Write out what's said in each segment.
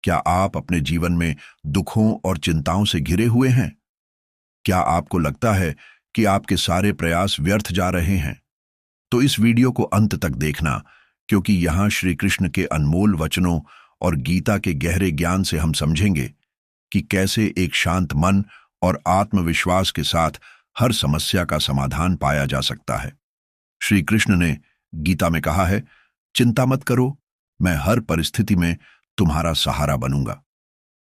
क्या आप अपने जीवन में दुखों और चिंताओं से घिरे हुए हैं? क्या आपको लगता है कि आपके सारे प्रयास व्यर्थ जा रहे हैं? तो इस वीडियो को अंत तक देखना, क्योंकि यहां श्री कृष्ण के अनमोल वचनों और गीता के गहरे ज्ञान से हम समझेंगे कि कैसे एक शांत मन और आत्मविश्वास के साथ हर समस्या का समाधान पाया जा सकता है। श्री कृष्ण ने गीता में कहा है, चिंता मत करो, मैं हर परिस्थिति में तुम्हारा सहारा बनूंगा।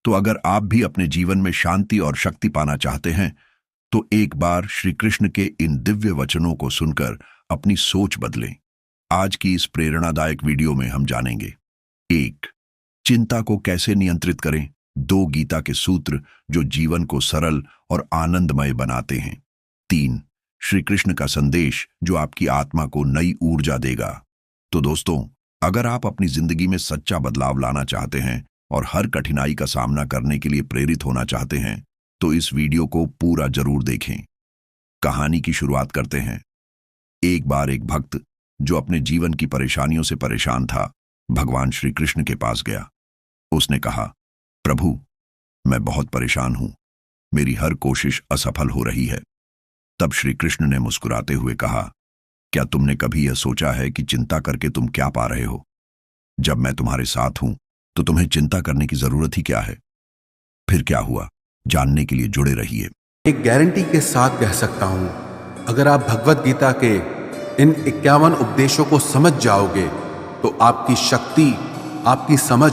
तो अगर आप भी अपने जीवन में शांति और शक्ति पाना चाहते हैं, तो एक बार श्री कृष्ण के इन दिव्य वचनों को सुनकर अपनी सोच बदलें। आज की इस प्रेरणादायक वीडियो में हम जानेंगे 1. चिंता को कैसे नियंत्रित करें। 2 गीता के सूत्र जो जीवन को सरल और आनंदमय बनाते हैं। 3. श्री कृष्ण का संदेश जो आपकी आत्मा को नई ऊर्जा देगा। तो दोस्तों, अगर आप अपनी जिंदगी में सच्चा बदलाव लाना चाहते हैं और हर कठिनाई का सामना करने के लिए प्रेरित होना चाहते हैं, तो इस वीडियो को पूरा जरूर देखें। कहानी की शुरुआत करते हैं। एक बार एक भक्त जो अपने जीवन की परेशानियों से परेशान था, भगवान श्री कृष्ण के पास गया। उसने कहा, प्रभु, मैं बहुत परेशान हूं, मेरी हर कोशिश असफल हो रही है। तब श्री कृष्ण ने मुस्कुराते हुए कहा, क्या तुमने कभी यह सोचा है कि चिंता करके तुम क्या पा रहे हो? जब मैं तुम्हारे साथ हूं तो तुम्हें चिंता करने की जरूरत ही क्या है? फिर क्या हुआ, जानने के लिए जुड़े रहिए। एक गारंटी के साथ कह सकता हूं, अगर आप भगवत गीता के इन 51 उपदेशों को समझ जाओगे तो आपकी शक्ति, आपकी समझ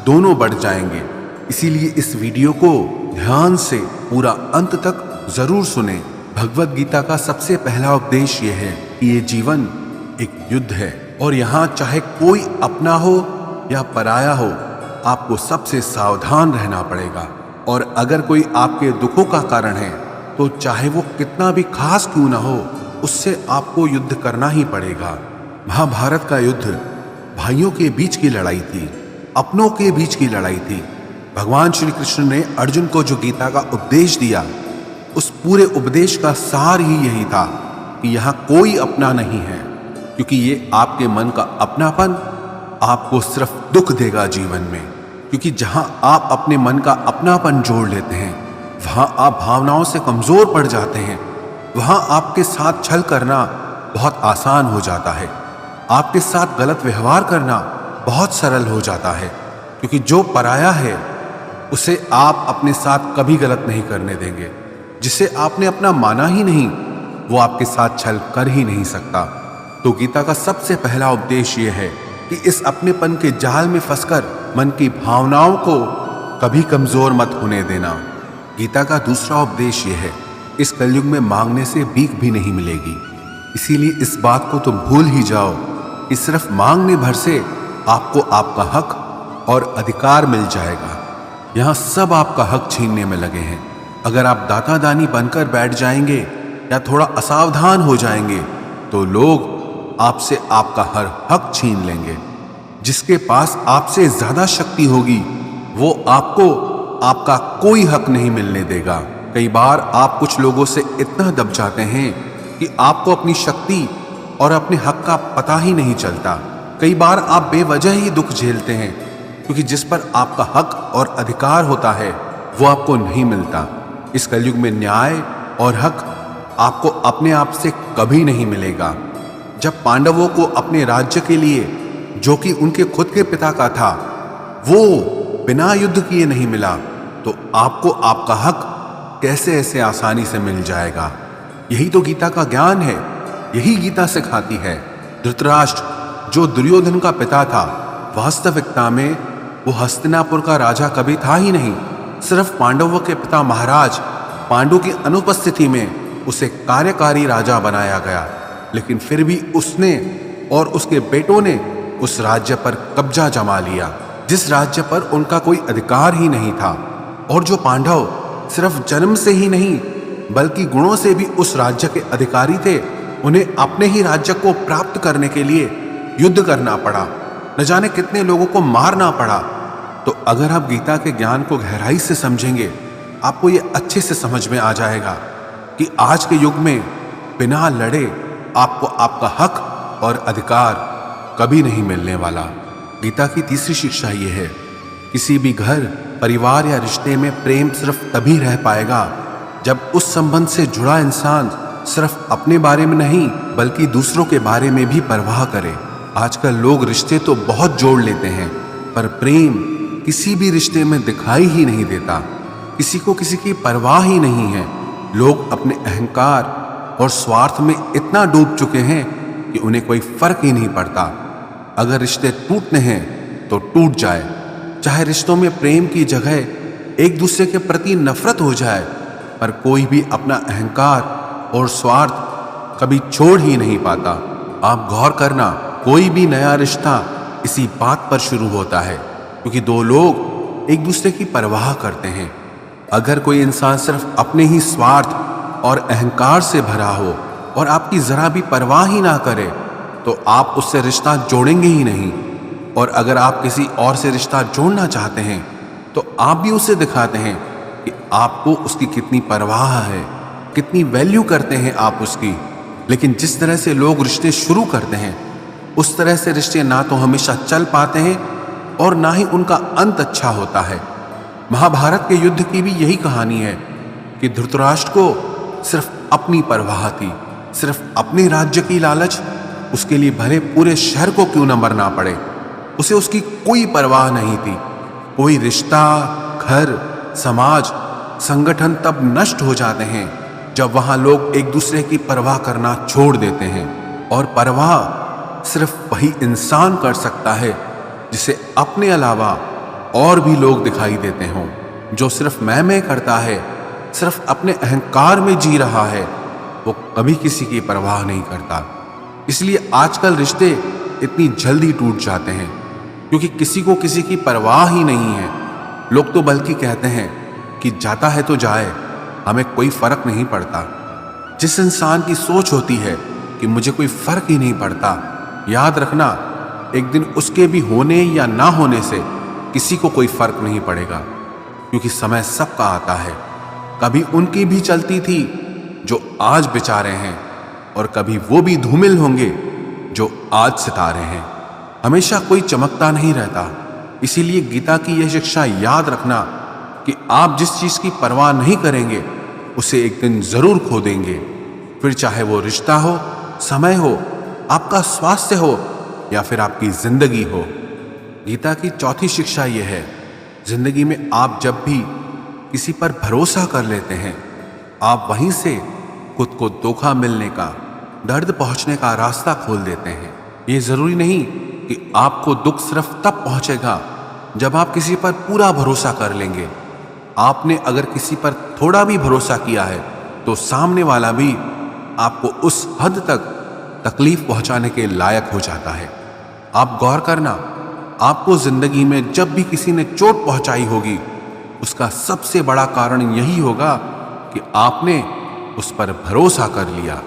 दोनों बढ़ जाएंगे। इसीलिए इस वीडियो को ध्यान से पूरा अंत तक जरूर सुने। भगवत गीता का सबसे पहला उपदेश यह है कि ये जीवन एक युद्ध है और यहाँ चाहे कोई अपना हो या पराया हो, आपको सबसे सावधान रहना पड़ेगा। और अगर कोई आपके दुखों का कारण है तो चाहे वो कितना भी खास क्यों ना हो, उससे आपको युद्ध करना ही पड़ेगा। महाभारत का युद्ध भाइयों के बीच की लड़ाई थी, अपनों के बीच की लड़ाई थी। भगवान श्री कृष्ण ने अर्जुन को जो गीता का उपदेश दिया, उस पूरे उपदेश का सार ही यही था कि यहाँ कोई अपना नहीं है, क्योंकि ये आपके मन का अपनापन आपको सिर्फ दुख देगा जीवन में। क्योंकि जहाँ आप अपने मन का अपनापन जोड़ लेते हैं, वहाँ आप भावनाओं से कमजोर पड़ जाते हैं। वहाँ आपके साथ छल करना बहुत आसान हो जाता है, आपके साथ गलत व्यवहार करना बहुत सरल हो जाता है। क्योंकि जो पराया है उसे आप अपने साथ कभी गलत नहीं करने देंगे। जिसे आपने अपना माना ही नहीं, वो आपके साथ छल कर ही नहीं सकता। तो गीता का सबसे पहला उपदेश ये है कि इस अपनेपन के जाल में फंसकर मन की भावनाओं को कभी कमजोर मत होने देना। गीता का दूसरा उपदेश ये है, इस कलयुग में मांगने से भीख भी नहीं मिलेगी। इसीलिए इस बात को तुम भूल ही जाओ कि सिर्फ मांगने भर से आपको आपका हक और अधिकार मिल जाएगा। यहाँ सब आपका हक छीनने में लगे हैं। अगर आप दाता दानी बनकर बैठ जाएंगे या थोड़ा असावधान हो जाएंगे तो लोग आपसे आपका हर हक छीन लेंगे। जिसके पास आपसे ज्यादा शक्ति होगी वो आपको आपका कोई हक नहीं मिलने देगा। कई बार आप कुछ लोगों से इतना दब जाते हैं कि आपको अपनी शक्ति और अपने हक का पता ही नहीं चलता। कई बार आप बेवजह ही दुख झेलते हैं, क्योंकि जिस पर आपका हक और अधिकार होता है वो आपको नहीं मिलता। इस कलयुग में न्याय और हक आपको अपने आप से कभी नहीं मिलेगा। जब पांडवों को अपने राज्य के लिए, जो कि उनके खुद के पिता का था, वो बिना युद्ध किए नहीं मिला, तो आपको आपका हक कैसे ऐसे आसानी से मिल जाएगा? यही तो गीता का ज्ञान है, यही गीता सिखाती है। धृतराष्ट्र जो दुर्योधन का पिता था, वास्तविकता में वो हस्तिनापुर का राजा कभी था ही नहीं। सिर्फ पांडवों के पिता महाराज पांडु की अनुपस्थिति में उसे कार्यकारी राजा बनाया गया। लेकिन फिर भी उसने और उसके बेटों ने उस राज्य पर कब्जा जमा लिया, जिस राज्य पर उनका कोई अधिकार ही नहीं था। और जो पांडव सिर्फ जन्म से ही नहीं बल्कि गुणों से भी उस राज्य के अधिकारी थे, उन्हें अपने ही राज्य को प्राप्त करने के लिए युद्ध करना पड़ा, न जाने कितने लोगों को मारना पड़ा। तो अगर आप गीता के ज्ञान को गहराई से समझेंगे, आपको ये अच्छे से समझ में आ जाएगा कि आज के युग में बिना लड़े आपको आपका हक और अधिकार कभी नहीं मिलने वाला। गीता की तीसरी शिक्षा ये है किसी भी घर, परिवार या रिश्ते में प्रेम सिर्फ तभी रह पाएगा जब उस संबंध से जुड़ा इंसान सिर्फ अपने बारे में नहीं बल्कि दूसरों के बारे में भी परवाह करे। आजकल लोग रिश्ते तो बहुत जोड़ लेते हैं, पर प्रेम किसी भी रिश्ते में दिखाई ही नहीं देता। किसी को किसी की परवाह ही नहीं है। लोग अपने अहंकार और स्वार्थ में इतना डूब चुके हैं कि उन्हें कोई फर्क ही नहीं पड़ता। अगर रिश्ते टूटने हैं तो टूट जाए, चाहे रिश्तों में प्रेम की जगह एक दूसरे के प्रति नफरत हो जाए, पर कोई भी अपना अहंकार और स्वार्थ कभी छोड़ ही नहीं पाता। आप गौर करना, कोई भी नया रिश्ता इसी बात पर शुरू होता है क्योंकि दो लोग एक दूसरे की परवाह करते हैं। अगर कोई इंसान सिर्फ अपने ही स्वार्थ और अहंकार से भरा हो और आपकी जरा भी परवाह ही ना करे तो आप उससे रिश्ता जोड़ेंगे ही नहीं। और अगर आप किसी और से रिश्ता जोड़ना चाहते हैं तो आप भी उसे दिखाते हैं कि आपको उसकी कितनी परवाह है, कितनी वैल्यू करते हैं आप उसकी। लेकिन जिस तरह से लोग रिश्ते शुरू करते हैं उस तरह से रिश्ते ना तो हमेशा चल पाते हैं और ना ही उनका अंत अच्छा होता है। महाभारत के युद्ध की भी यही कहानी है कि धृतराष्ट्र को सिर्फ अपनी परवाह थी, सिर्फ अपने राज्य की लालच। उसके लिए भले पूरे शहर को क्यों न मरना पड़े, उसे उसकी कोई परवाह नहीं थी। कोई रिश्ता, घर, समाज, संगठन तब नष्ट हो जाते हैं जब वहां लोग एक दूसरे की परवाह करना छोड़ देते हैं। और परवाह सिर्फ वही इंसान कर सकता है जिसे अपने अलावा और भी लोग दिखाई देते हों। जो सिर्फ मैं करता है, सिर्फ अपने अहंकार में जी रहा है, वो कभी किसी की परवाह नहीं करता। इसलिए आजकल रिश्ते इतनी जल्दी टूट जाते हैं क्योंकि किसी को किसी की परवाह ही नहीं है। लोग तो बल्कि कहते हैं कि जाता है तो जाए, हमें कोई फर्क नहीं पड़ता। जिस इंसान की सोच होती है कि मुझे कोई फर्क ही नहीं पड़ता, याद रखना एक दिन उसके भी होने या ना होने से किसी को कोई फर्क नहीं पड़ेगा क्योंकि समय सबका आता है। कभी उनकी भी चलती थी जो आज बेचारे हैं और कभी वो भी धूमिल होंगे जो आज सितारे हैं। हमेशा कोई चमकता नहीं रहता। इसीलिए गीता की यह शिक्षा याद रखना कि आप जिस चीज की परवाह नहीं करेंगे उसे एक दिन जरूर खो देंगे। फिर चाहे वो रिश्ता हो, समय हो, आपका स्वास्थ्य हो या फिर आपकी जिंदगी हो। गीता की चौथी शिक्षा यह है, जिंदगी में आप जब भी किसी पर भरोसा कर लेते हैं, आप वहीं से खुद को धोखा मिलने का, दर्द पहुंचने का रास्ता खोल देते हैं। ये जरूरी नहीं कि आपको दुख सिर्फ तब पहुंचेगा जब आप किसी पर पूरा भरोसा कर लेंगे। आपने अगर किसी पर थोड़ा भी भरोसा किया है तो सामने वाला भी आपको उस हद तक तकलीफ पहुंचाने के लायक हो जाता है। आप गौर करना, आपको जिंदगी में जब भी किसी ने चोट पहुंचाई होगी उसका सबसे बड़ा कारण यही होगा कि आपने उस पर भरोसा कर लिया।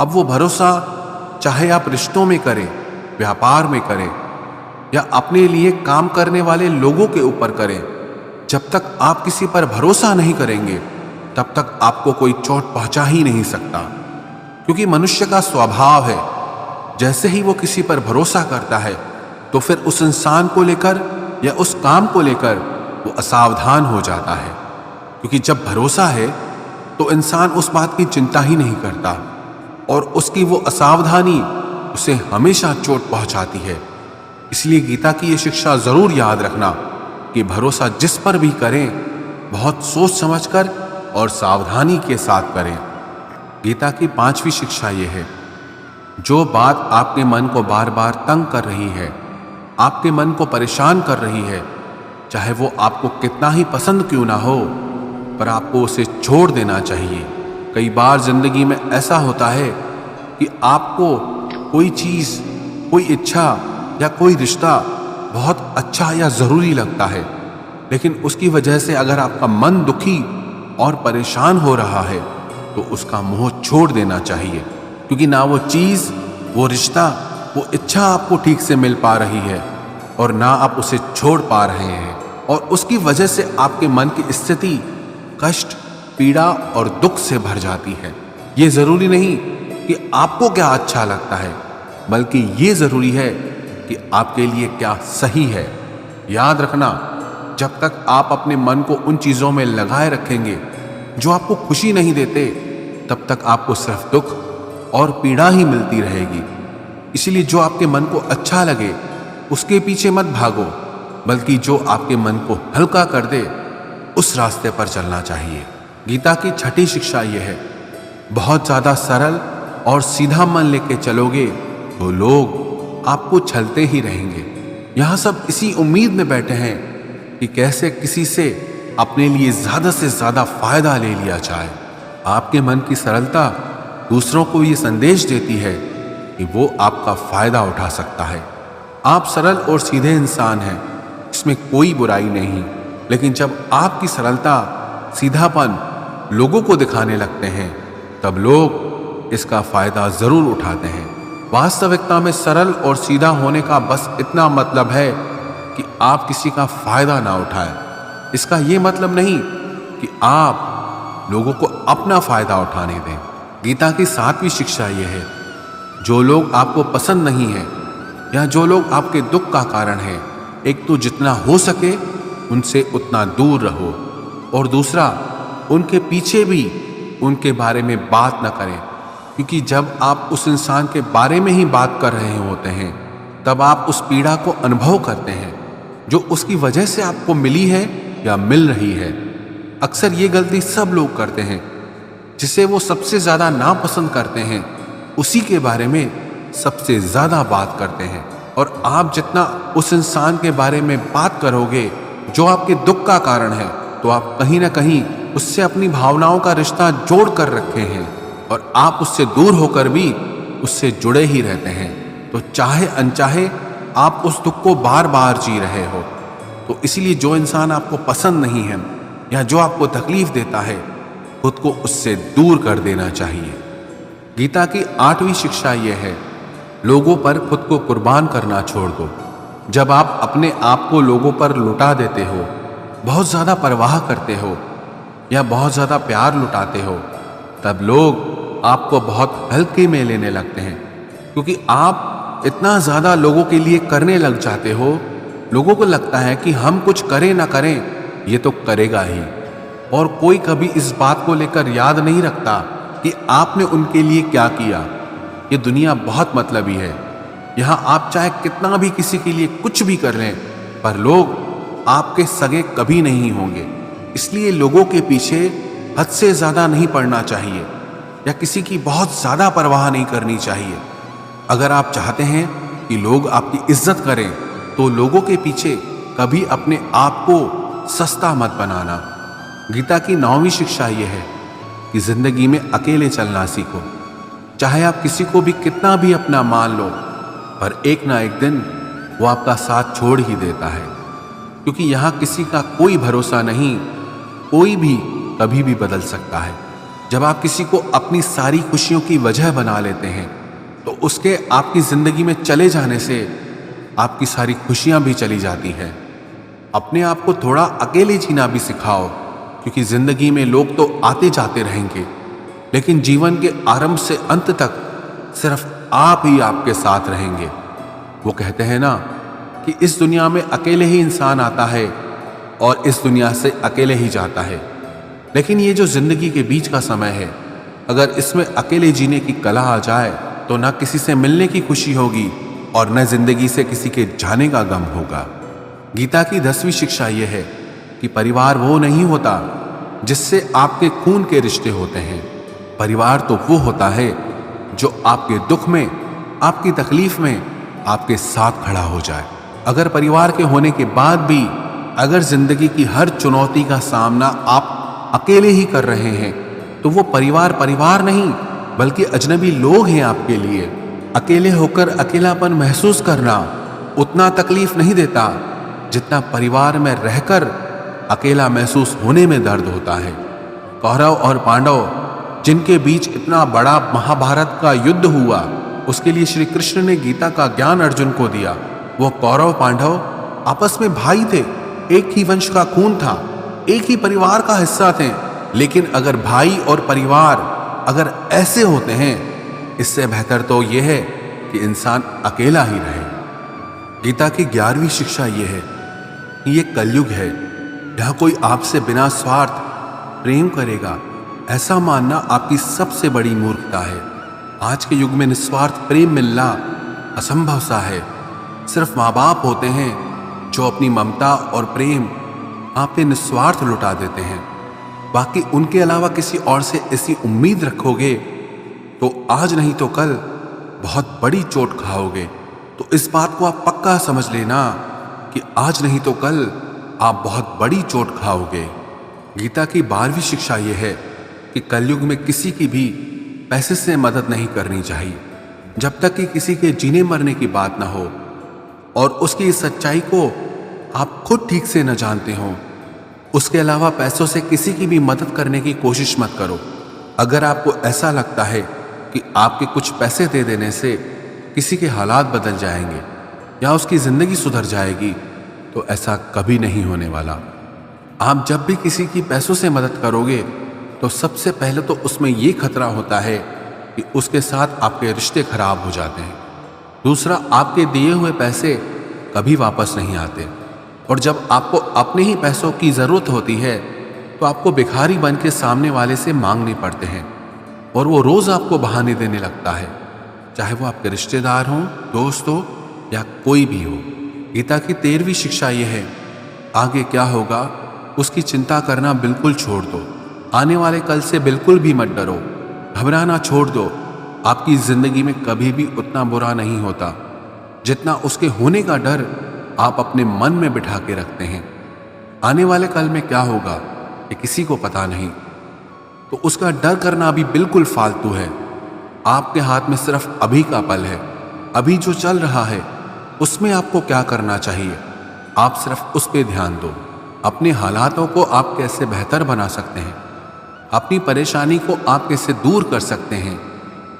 अब वो भरोसा चाहे आप रिश्तों में करें, व्यापार में करें या अपने लिए काम करने वाले लोगों के ऊपर करें, जब तक आप किसी पर भरोसा नहीं करेंगे तब तक आपको कोई चोट पहुंचा ही नहीं सकता। क्योंकि मनुष्य का स्वभाव है, जैसे ही वो किसी पर भरोसा करता है तो फिर उस इंसान को लेकर या उस काम को लेकर वो असावधान हो जाता है। क्योंकि जब भरोसा है तो इंसान उस बात की चिंता ही नहीं करता और उसकी वो असावधानी उसे हमेशा चोट पहुंचाती है। इसलिए गीता की ये शिक्षा जरूर याद रखना कि भरोसा जिस पर भी करें बहुत सोच समझकर और सावधानी के साथ करें। गीता की पांचवी शिक्षा यह है, जो बात आपके मन को बार बार तंग कर रही है, आपके मन को परेशान कर रही है, चाहे वो आपको कितना ही पसंद क्यों ना हो, पर आपको उसे छोड़ देना चाहिए। कई बार जिंदगी में ऐसा होता है कि आपको कोई चीज, कोई इच्छा या कोई रिश्ता बहुत अच्छा या जरूरी लगता है, लेकिन उसकी वजह से अगर आपका मन दुखी और परेशान हो रहा है तो उसका मोह छोड़ देना चाहिए। क्योंकि ना वो चीज, वो रिश्ता, वो इच्छा आपको ठीक से मिल पा रही है और ना आप उसे छोड़ पा रहे हैं, और उसकी वजह से आपके मन की स्थिति कष्ट, पीड़ा और दुख से भर जाती है। ये जरूरी नहीं कि आपको क्या अच्छा लगता है, बल्कि ये जरूरी है कि आपके लिए क्या सही है। याद रखना, जब तक आप अपने मन को उन चीजों में लगाए रखेंगे जो आपको खुशी नहीं देते, तब तक आपको सिर्फ दुख और पीड़ा ही मिलती रहेगी। इसलिए जो आपके मन को अच्छा लगे उसके पीछे मत भागो, बल्कि जो आपके मन को हल्का कर दे उस रास्ते पर चलना चाहिए। गीता की छठी शिक्षा यह है, बहुत ज्यादा सरल और सीधा मन लेके चलोगे तो लोग आपको छलते ही रहेंगे। यहां सब इसी उम्मीद में बैठे हैं कि कैसे किसी से अपने लिए ज्यादा से ज्यादा फायदा ले लिया जाए। आपके मन की सरलता दूसरों को ये संदेश देती है कि वो आपका फायदा उठा सकता है। आप सरल और सीधे इंसान हैं, इसमें कोई बुराई नहीं, लेकिन जब आपकी सरलता सीधापन लोगों को दिखाने लगते हैं तब लोग इसका फायदा जरूर उठाते हैं। वास्तविकता में सरल और सीधा होने का बस इतना मतलब है कि आप किसी का फायदा ना उठाएं। इसका यह मतलब नहीं कि आप लोगों को अपना फायदा उठाने दें। गीता की 7वीं शिक्षा यह है, जो लोग आपको पसंद नहीं है या जो लोग आपके दुख का कारण है, एक तो जितना हो सके उनसे उतना दूर रहो, और दूसरा उनके पीछे भी उनके बारे में बात न करें, क्योंकि जब आप उस इंसान के बारे में ही बात कर रहे होते हैं तब आप उस पीड़ा को अनुभव करते हैं जो उसकी वजह से आपको मिली है या मिल रही है। अक्सर ये गलती सब लोग करते हैं, जिसे वो सबसे ज्यादा नापसंद करते हैं उसी के बारे में सबसे ज्यादा बात करते हैं। और आप जितना उस इंसान के बारे में बात करोगे जो आपके दुख का कारण है, तो आप कहीं ना कहीं उससे अपनी भावनाओं का रिश्ता जोड़ कर रखे हैं और आप उससे दूर होकर भी उससे जुड़े ही रहते हैं। तो चाहे अनचाहे आप उस दुख को बार बार जी रहे हो। तो इसलिए जो इंसान आपको पसंद नहीं है या जो आपको तकलीफ देता है, खुद को उससे दूर कर देना चाहिए। गीता की 8वीं शिक्षा यह है, लोगों पर खुद को कुर्बान करना छोड़ दो। जब आप अपने आप को लोगों पर लुटा देते हो, बहुत ज्यादा परवाह करते हो या बहुत ज्यादा प्यार लुटाते हो, तब लोग आपको बहुत हल्के में लेने लगते हैं, क्योंकि आप इतना ज्यादा लोगों के लिए करने लग जाते हो। लोगों को लगता है कि हम कुछ करें ना करें, ये तो करेगा ही, और कोई कभी इस बात को लेकर याद नहीं रखता कि आपने उनके लिए क्या किया। ये दुनिया बहुत मतलबी है, यहाँ आप चाहे कितना भी किसी के लिए कुछ भी कर लें, पर लोग आपके सगे कभी नहीं होंगे। इसलिए लोगों के पीछे हद से ज्यादा नहीं पड़ना चाहिए या किसी की बहुत ज्यादा परवाह नहीं करनी चाहिए। अगर आप चाहते हैं कि लोग आपकी इज्जत करें, तो लोगों के पीछे कभी अपने आप को सस्ता मत बनाना। गीता की 9वीं शिक्षा यह है कि जिंदगी में अकेले चलना सीखो। चाहे आप किसी को भी कितना भी अपना मान लो, पर एक ना एक दिन वो आपका साथ छोड़ ही देता है, क्योंकि यहाँ किसी का कोई भरोसा नहीं, कोई भी कभी भी बदल सकता है। जब आप किसी को अपनी सारी खुशियों की वजह बना लेते हैं, तो उसके आपकी जिंदगी में चले जाने से आपकी सारी खुशियां भी चली जाती हैं। अपने आप को थोड़ा अकेले जीना भी सिखाओ, क्योंकि जिंदगी में लोग तो आते जाते रहेंगे, लेकिन जीवन के आरंभ से अंत तक सिर्फ आप ही आपके साथ रहेंगे। वो कहते हैं ना कि इस दुनिया में अकेले ही इंसान आता है और इस दुनिया से अकेले ही जाता है। लेकिन ये जो जिंदगी के बीच का समय है, अगर इसमें अकेले जीने की कला आ जाए तो न किसी से मिलने की खुशी होगी और न जिंदगी से किसी के जाने का गम होगा। गीता की 10वीं शिक्षा यह है कि परिवार वो नहीं होता जिससे आपके खून के रिश्ते होते हैं। परिवार तो वो होता है जो आपके दुख में, आपकी तकलीफ में आपके साथ खड़ा हो जाए। अगर परिवार के होने के बाद भी अगर जिंदगी की हर चुनौती का सामना आप अकेले ही कर रहे हैं, तो वो परिवार नहीं बल्कि अजनबी लोग हैं आपके लिए। अकेले होकर अकेलापन महसूस करना उतना तकलीफ नहीं देता जितना परिवार में रहकर अकेला महसूस होने में दर्द होता है। कौरव और पांडव जिनके बीच इतना बड़ा महाभारत का युद्ध हुआ, उसके लिए श्री कृष्ण ने गीता का ज्ञान अर्जुन को दिया। वो कौरव पांडव आपस में भाई थे, एक ही वंश का खून था, एक ही परिवार का हिस्सा थे। लेकिन अगर भाई और परिवार अगर ऐसे होते हैं, इससे बेहतर तो यह है कि इंसान अकेला ही रहे। गीता की 11वीं शिक्षा यह है ये कलयुग है, यहाँ कोई आपसे बिना स्वार्थ प्रेम करेगा, ऐसा मानना आपकी सबसे बड़ी मूर्खता है। आज के युग में निस्वार्थ प्रेम मिलना असंभव सा है। सिर्फ माँ बाप होते हैं जो अपनी ममता और प्रेम आप पे निस्वार्थ लुटा देते हैं। बाकी उनके अलावा किसी और से ऐसी उम्मीद रखोगे तो आज नहीं तो कल बहुत बड़ी चोट खाओगे। तो इस बात को आप पक्का समझ लेना कि आज नहीं तो कल आप बहुत बड़ी चोट खाओगे। गीता की 12वीं शिक्षा यह है कि कलयुग में किसी की भी पैसे से मदद नहीं करनी चाहिए जब तक कि किसी के जीने मरने की बात ना हो और उसकी इस सच्चाई को आप खुद ठीक से न जानते हो। उसके अलावा पैसों से किसी की भी मदद करने की कोशिश मत करो। अगर आपको ऐसा लगता है कि आपके कुछ पैसे दे देने से किसी के हालात बदल जाएंगे या उसकी जिंदगी सुधर जाएगी, तो ऐसा कभी नहीं होने वाला। आप जब भी किसी की पैसों से मदद करोगे तो सबसे पहले तो उसमें यह खतरा होता है कि उसके साथ आपके रिश्ते खराब हो जाते हैं। दूसरा, आपके दिए हुए पैसे कभी वापस नहीं आते और जब आपको अपने ही पैसों की ज़रूरत होती है तो आपको भिखारी बन के सामने वाले से मांगने पड़ते हैं और वो रोज़ आपको बहाने देने लगता है, चाहे वो आपके रिश्तेदार हों, दोस्त हो या कोई भी हो। गीता की 13वीं शिक्षा यह है, आगे क्या होगा उसकी चिंता करना बिल्कुल छोड़ दो। आने वाले कल से बिल्कुल भी मत डरो, घबराना छोड़ दो। आपकी जिंदगी में कभी भी उतना बुरा नहीं होता जितना उसके होने का डर आप अपने मन में बिठा के रखते हैं। आने वाले कल में क्या होगा ये किसी को पता नहीं, तो उसका डर करना भी बिल्कुल फालतू है। आपके हाथ में सिर्फ अभी का पल है। अभी जो चल रहा है उसमें आपको क्या करना चाहिए, आप सिर्फ उस पर ध्यान दो। अपने हालातों को आप कैसे बेहतर बना सकते हैं, अपनी परेशानी को आप कैसे दूर कर सकते हैं,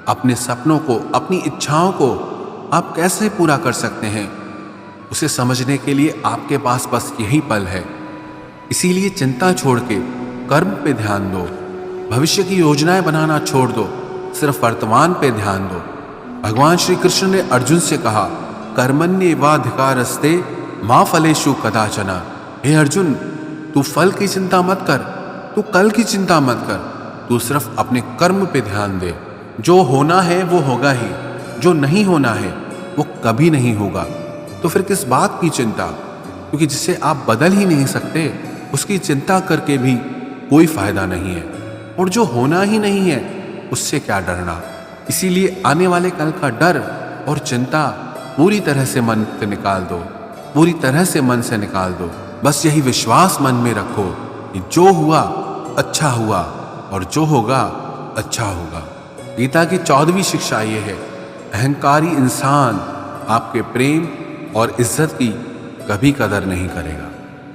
अपने सपनों को, अपनी इच्छाओं को आप कैसे पूरा कर सकते हैं, उसे समझने के लिए आपके पास बस यही पल है। इसीलिए चिंता छोड़ के कर्म पे ध्यान दो, भविष्य की योजनाएं बनाना छोड़ दो, सिर्फ वर्तमान पे ध्यान दो। भगवान श्री कृष्ण ने अर्जुन से कहा, कर्मण्येवाधिकारस्ते मा फलेषु कदाचन। हे अर्जुन, तू फल की चिंता मत कर, तू कल की चिंता मत कर, तू सिर्फ अपने कर्म पे ध्यान दे। जो होना है वो होगा ही, जो नहीं होना है वो कभी नहीं होगा। तो फिर किस बात की चिंता, क्योंकि जिसे आप बदल ही नहीं सकते उसकी चिंता करके भी कोई फायदा नहीं है, और जो होना ही नहीं है उससे क्या डरना। इसीलिए आने वाले कल का डर और चिंता पूरी तरह से मन से निकाल दो, पूरी तरह से मन से निकाल दो। बस यही विश्वास मन में रखो कि जो हुआ अच्छा हुआ और जो होगा अच्छा होगा। गीता की 14वीं शिक्षा ये है, अहंकारी इंसान आपके प्रेम और इज्जत की कभी कदर नहीं करेगा।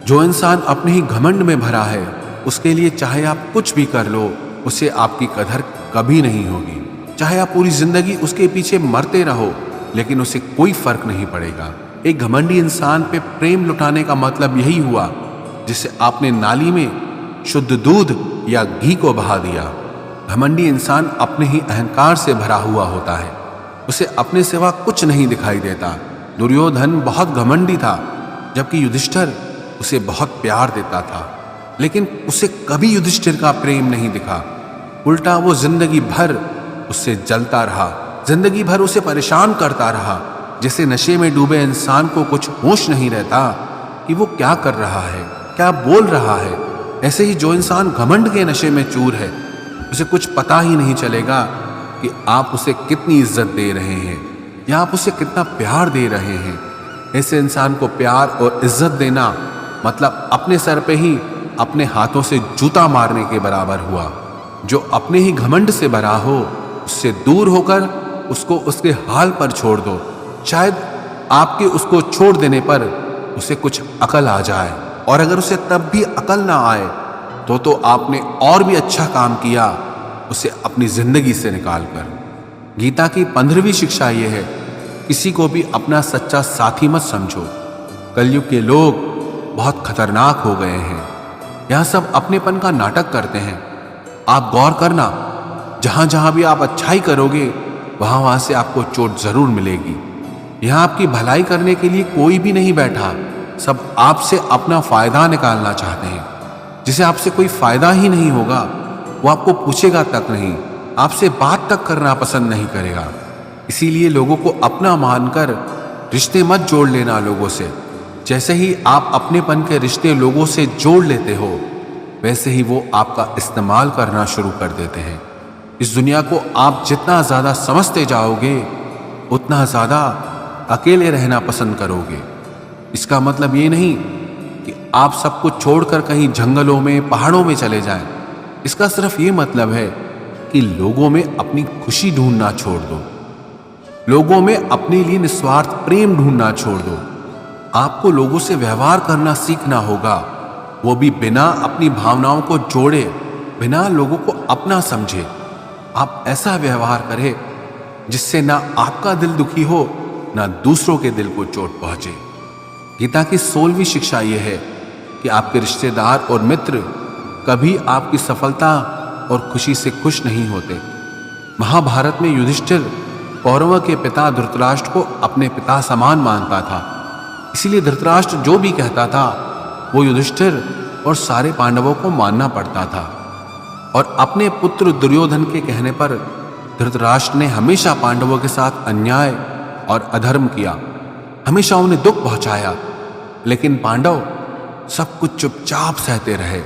जो इंसान अपने ही घमंड में भरा है उसके लिए चाहे आप कुछ भी कर लो उसे आपकी कदर कभी नहीं होगी। चाहे आप पूरी जिंदगी उसके पीछे मरते रहो लेकिन उसे कोई फर्क नहीं पड़ेगा। एक घमंडी इंसान पे प्रेम लुटाने का मतलब यही हुआ जिसे आपने नाली में शुद्ध दूध या घी को बहा दिया। घमंडी इंसान अपने ही अहंकार से भरा हुआ होता है, उसे अपने सिवा कुछ नहीं दिखाई देता। दुर्योधन बहुत घमंडी था जबकि युधिष्ठिर उसे बहुत प्यार देता था, लेकिन उसे कभी युधिष्ठिर का प्रेम नहीं दिखा। उल्टा वो जिंदगी भर उससे जलता रहा, जिंदगी भर उसे परेशान करता रहा। जैसे नशे में डूबे इंसान को कुछ होश नहीं रहता कि वो क्या कर रहा है, क्या बोल रहा है, ऐसे ही जो इंसान घमंड के नशे में चूर है उसे कुछ पता ही नहीं चलेगा कि आप उसे कितनी इज्जत दे रहे हैं या आप उसे कितना प्यार दे रहे हैं। ऐसे इंसान को प्यार और इज्जत देना मतलब अपने सर पे ही अपने हाथों से जूता मारने के बराबर हुआ। जो अपने ही घमंड से भरा हो उससे दूर होकर उसको उसके हाल पर छोड़ दो। शायद आपके उसको छोड़ देने पर उसे कुछ अकल आ जाए, और अगर उसे तब भी अकल ना आए तो आपने और भी अच्छा काम किया उसे अपनी जिंदगी से निकालकर। गीता की 15वीं शिक्षा यह है, किसी को भी अपना सच्चा साथी मत समझो। कलयुग के लोग बहुत खतरनाक हो गए हैं, यह सब अपनेपन का नाटक करते हैं। आप गौर करना, जहां जहां भी आप अच्छाई करोगे वहां से आपको चोट जरूर मिलेगी। यहां आपकी भलाई करने के लिए कोई भी नहीं बैठा, सब आपसे अपना फायदा निकालना चाहते हैं। जिसे आपसे कोई फायदा ही नहीं होगा वो आपको पूछेगा तक नहीं, आपसे बात तक करना पसंद नहीं करेगा। इसीलिए लोगों को अपना मानकर रिश्ते मत जोड़ लेना लोगों से। जैसे ही आप अपनेपन के रिश्ते लोगों से जोड़ लेते हो, वैसे ही वो आपका इस्तेमाल करना शुरू कर देते हैं। इस दुनिया को आप जितना ज्यादा समझते जाओगे, उतना ज्यादा अकेले रहना पसंद करोगे। इसका मतलब ये नहीं कि आप सब कुछ छोड़कर कहीं जंगलों में, पहाड़ों में चले जाएं। इसका सिर्फ ये मतलब है कि लोगों में अपनी खुशी ढूंढना छोड़ दो, लोगों में अपने लिए निस्वार्थ प्रेम ढूंढना छोड़ दो। आपको लोगों से व्यवहार करना सीखना होगा, वो भी बिना अपनी भावनाओं को जोड़े, बिना लोगों को अपना समझे। आप ऐसा व्यवहार करें जिससे ना आपका दिल दुखी हो, ना दूसरों के दिल को चोट पहुंचे। गीता की 16वीं शिक्षा यह है कि आपके रिश्तेदार और मित्र कभी आपकी सफलता और खुशी से खुश नहीं होते। महाभारत में युधिष्ठिर कौरवों के पिता धृतराष्ट्र को अपने पिता समान मानता था। इसीलिए धृतराष्ट्र जो भी कहता था वो युधिष्ठिर और सारे पांडवों को मानना पड़ता था। और अपने पुत्र दुर्योधन के कहने पर धृतराष्ट्र ने हमेशा पांडवों के साथ अन्याय और अधर्म किया, हमेशा उन्हें दुख पहुंचाया। लेकिन पांडव सब कुछ चुपचाप सहते रहे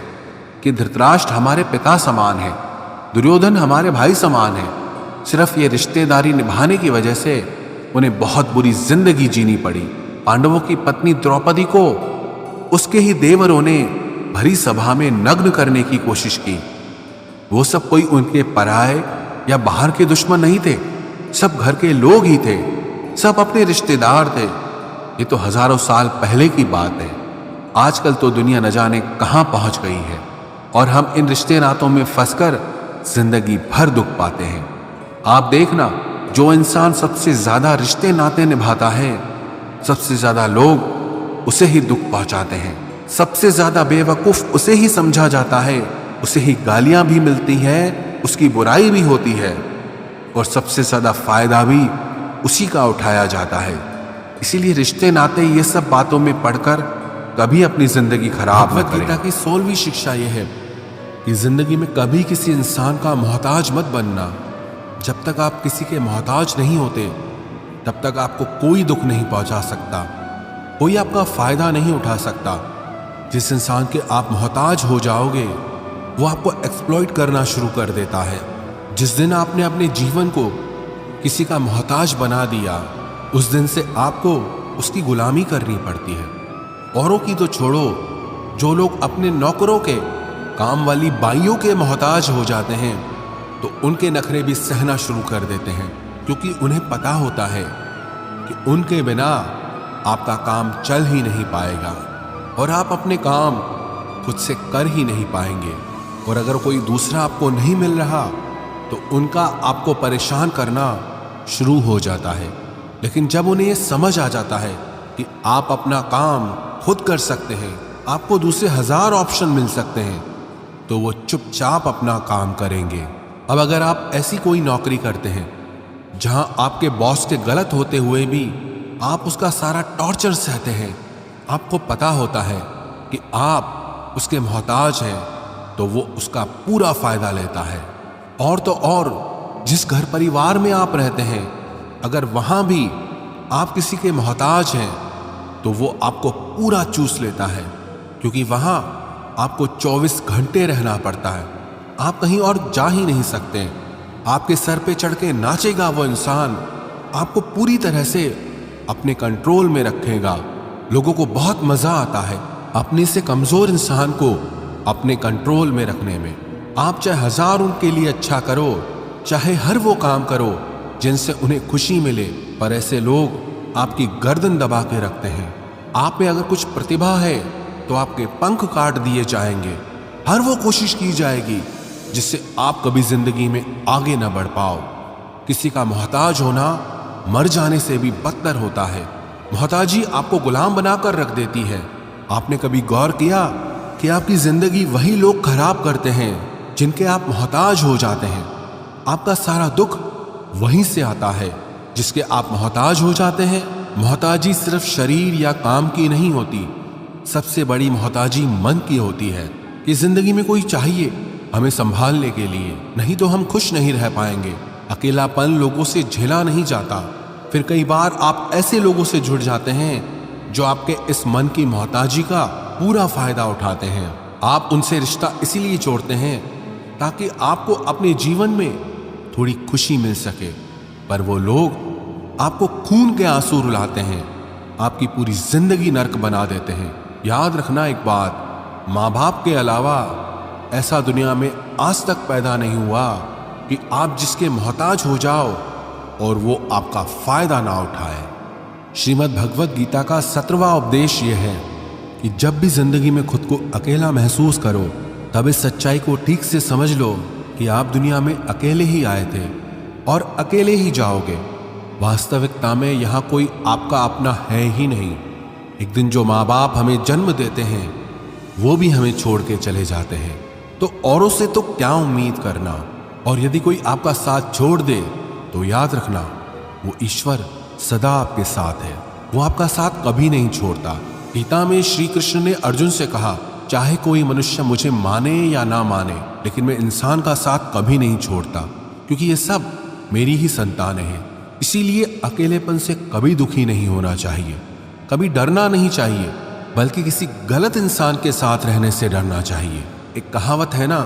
कि धृतराष्ट्र हमारे पिता समान है, दुर्योधन हमारे भाई समान है। सिर्फ ये रिश्तेदारी निभाने की वजह से उन्हें बहुत बुरी जिंदगी जीनी पड़ी। पांडवों की पत्नी द्रौपदी को उसके ही देवरों ने भरी सभा में नग्न करने की कोशिश की। वो सब कोई उनके पराये या बाहर के दुश्मन नहीं थे, सब घर के लोग ही थे, सब अपने रिश्तेदार थे। ये तो हजारों साल पहले की बात है। आजकल तो दुनिया न जाने कहां पहुंच गई है और हम इन रिश्ते नातों में फंसकर जिंदगी भर दुख पाते हैं। आप देखना, जो इंसान सबसे ज्यादा रिश्ते नाते निभाता है, सबसे ज्यादा लोग उसे ही दुख पहुंचाते हैं, सबसे ज्यादा बेवकूफ उसे ही समझा जाता है, उसे ही गालियां भी मिलती हैं, उसकी बुराई भी होती है और सबसे ज्यादा फायदा भी उसी का उठाया जाता है। इसीलिए रिश्ते नाते ये सब बातों में पढ़कर कभी अपनी जिंदगी खराब न करें। गीता की 16वीं शिक्षा यह है कि जिंदगी में कभी किसी इंसान का मोहताज मत बनना। जब तक आप किसी के मोहताज नहीं होते, तब तक आपको कोई दुख नहीं पहुंचा सकता, कोई आपका फायदा नहीं उठा सकता। जिस इंसान के आप मोहताज हो जाओगे, वो आपको एक्सप्लॉइट करना शुरू कर देता है। जिस दिन आपने अपने जीवन को किसी का मोहताज बना दिया, उस दिन से आपको उसकी गुलामी करनी पड़ती है। औरों की तो छोड़ो, जो लोग अपने नौकरों के, काम वाली बाइयों के मोहताज हो जाते हैं, तो उनके नखरे भी सहना शुरू कर देते हैं, क्योंकि उन्हें पता होता है कि उनके बिना आपका काम चल ही नहीं पाएगा और आप अपने काम खुद से कर ही नहीं पाएंगे। और अगर कोई दूसरा आपको नहीं मिल रहा, तो उनका आपको परेशान करना शुरू हो जाता है। लेकिन जब उन्हें यह समझ आ जाता है कि आप अपना काम खुद कर सकते हैं, आपको दूसरे 1000 ऑप्शन मिल सकते हैं, तो वो चुपचाप अपना काम करेंगे। अब अगर आप ऐसी कोई नौकरी करते हैं जहां आपके बॉस के गलत होते हुए भी आप उसका सारा टॉर्चर सहते हैं, आपको पता होता है कि आप उसके मोहताज हैं, तो वो उसका पूरा फायदा लेता है। और तो और जिस घर परिवार में आप रहते हैं, अगर वहां भी आप किसी के मोहताज हैं, तो वो आपको पूरा चूस लेता है, क्योंकि वहां आपको 24 घंटे रहना पड़ता है, आप कहीं और जा ही नहीं सकते। आपके सर पे चढ़ के नाचेगा वो इंसान, आपको पूरी तरह से अपने कंट्रोल में रखेगा। लोगों को बहुत मजा आता है अपने से कमजोर इंसान को अपने कंट्रोल में रखने में। आप चाहे 1000 उनके लिए अच्छा करो, चाहे हर वो काम करो जिनसे उन्हें खुशी मिले, पर ऐसे लोग आपकी गर्दन दबा के रखते हैं। आप में अगर कुछ प्रतिभा है तो आपके पंख काट दिए जाएंगे। हर वो कोशिश की जाएगी जिससे आप कभी जिंदगी में आगे न बढ़ पाओ। किसी का मोहताज होना मर जाने से भी बदतर होता है। मोहताजी आपको गुलाम बनाकर रख देती है। आपने कभी गौर किया कि आपकी जिंदगी वही लोग खराब करते हैं जिनके आप मोहताज हो जाते हैं। आपका सारा दुख वहीं से आता है जिसके आप मोहताज हो जाते हैं। मोहताजी सिर्फ शरीर या काम की नहीं होती, सबसे बड़ी मोहताजी मन की होती है कि जिंदगी में कोई चाहिए हमें संभालने के लिए, नहीं तो हम खुश नहीं रह पाएंगे। अकेलापन लोगों से झेला नहीं जाता। फिर कई बार आप ऐसे लोगों से जुड़ जाते हैं जो आपके इस मन की मोहताजी का पूरा फायदा उठाते हैं। आप उनसे रिश्ता इसीलिए जोड़ते हैं ताकि आपको अपने जीवन में थोड़ी खुशी मिल सके, पर वो लोग आपको खून के आंसू रुलाते हैं, आपकी पूरी जिंदगी नर्क बना देते हैं। याद रखना एक बात, माँ बाप के अलावा ऐसा दुनिया में आज तक पैदा नहीं हुआ कि आप जिसके मोहताज हो जाओ और वो आपका फायदा ना उठाए। श्रीमद् भगवत गीता का 17वां उपदेश यह है कि जब भी जिंदगी में खुद को अकेला महसूस करो तब इस सच्चाई को ठीक से समझ लो कि आप दुनिया में अकेले ही आए थे और अकेले ही जाओगे। वास्तविकता में यहाँ कोई आपका अपना है ही नहीं। एक दिन जो माँ बाप हमें जन्म देते हैं वो भी हमें छोड़ के चले जाते हैं, तो औरों से तो क्या उम्मीद करना। और यदि कोई आपका साथ छोड़ दे तो याद रखना वो ईश्वर सदा आपके साथ है, वो आपका साथ कभी नहीं छोड़ता। गीता में श्री कृष्ण ने अर्जुन से कहा, चाहे कोई मनुष्य मुझे माने या ना माने, लेकिन मैं इंसान का साथ कभी नहीं छोड़ता, क्योंकि ये सब मेरी ही संतानें हैं। इसीलिए अकेलेपन से कभी दुखी नहीं होना चाहिए, कभी डरना नहीं चाहिए, बल्कि किसी गलत इंसान के साथ रहने से डरना चाहिए। एक कहावत है ना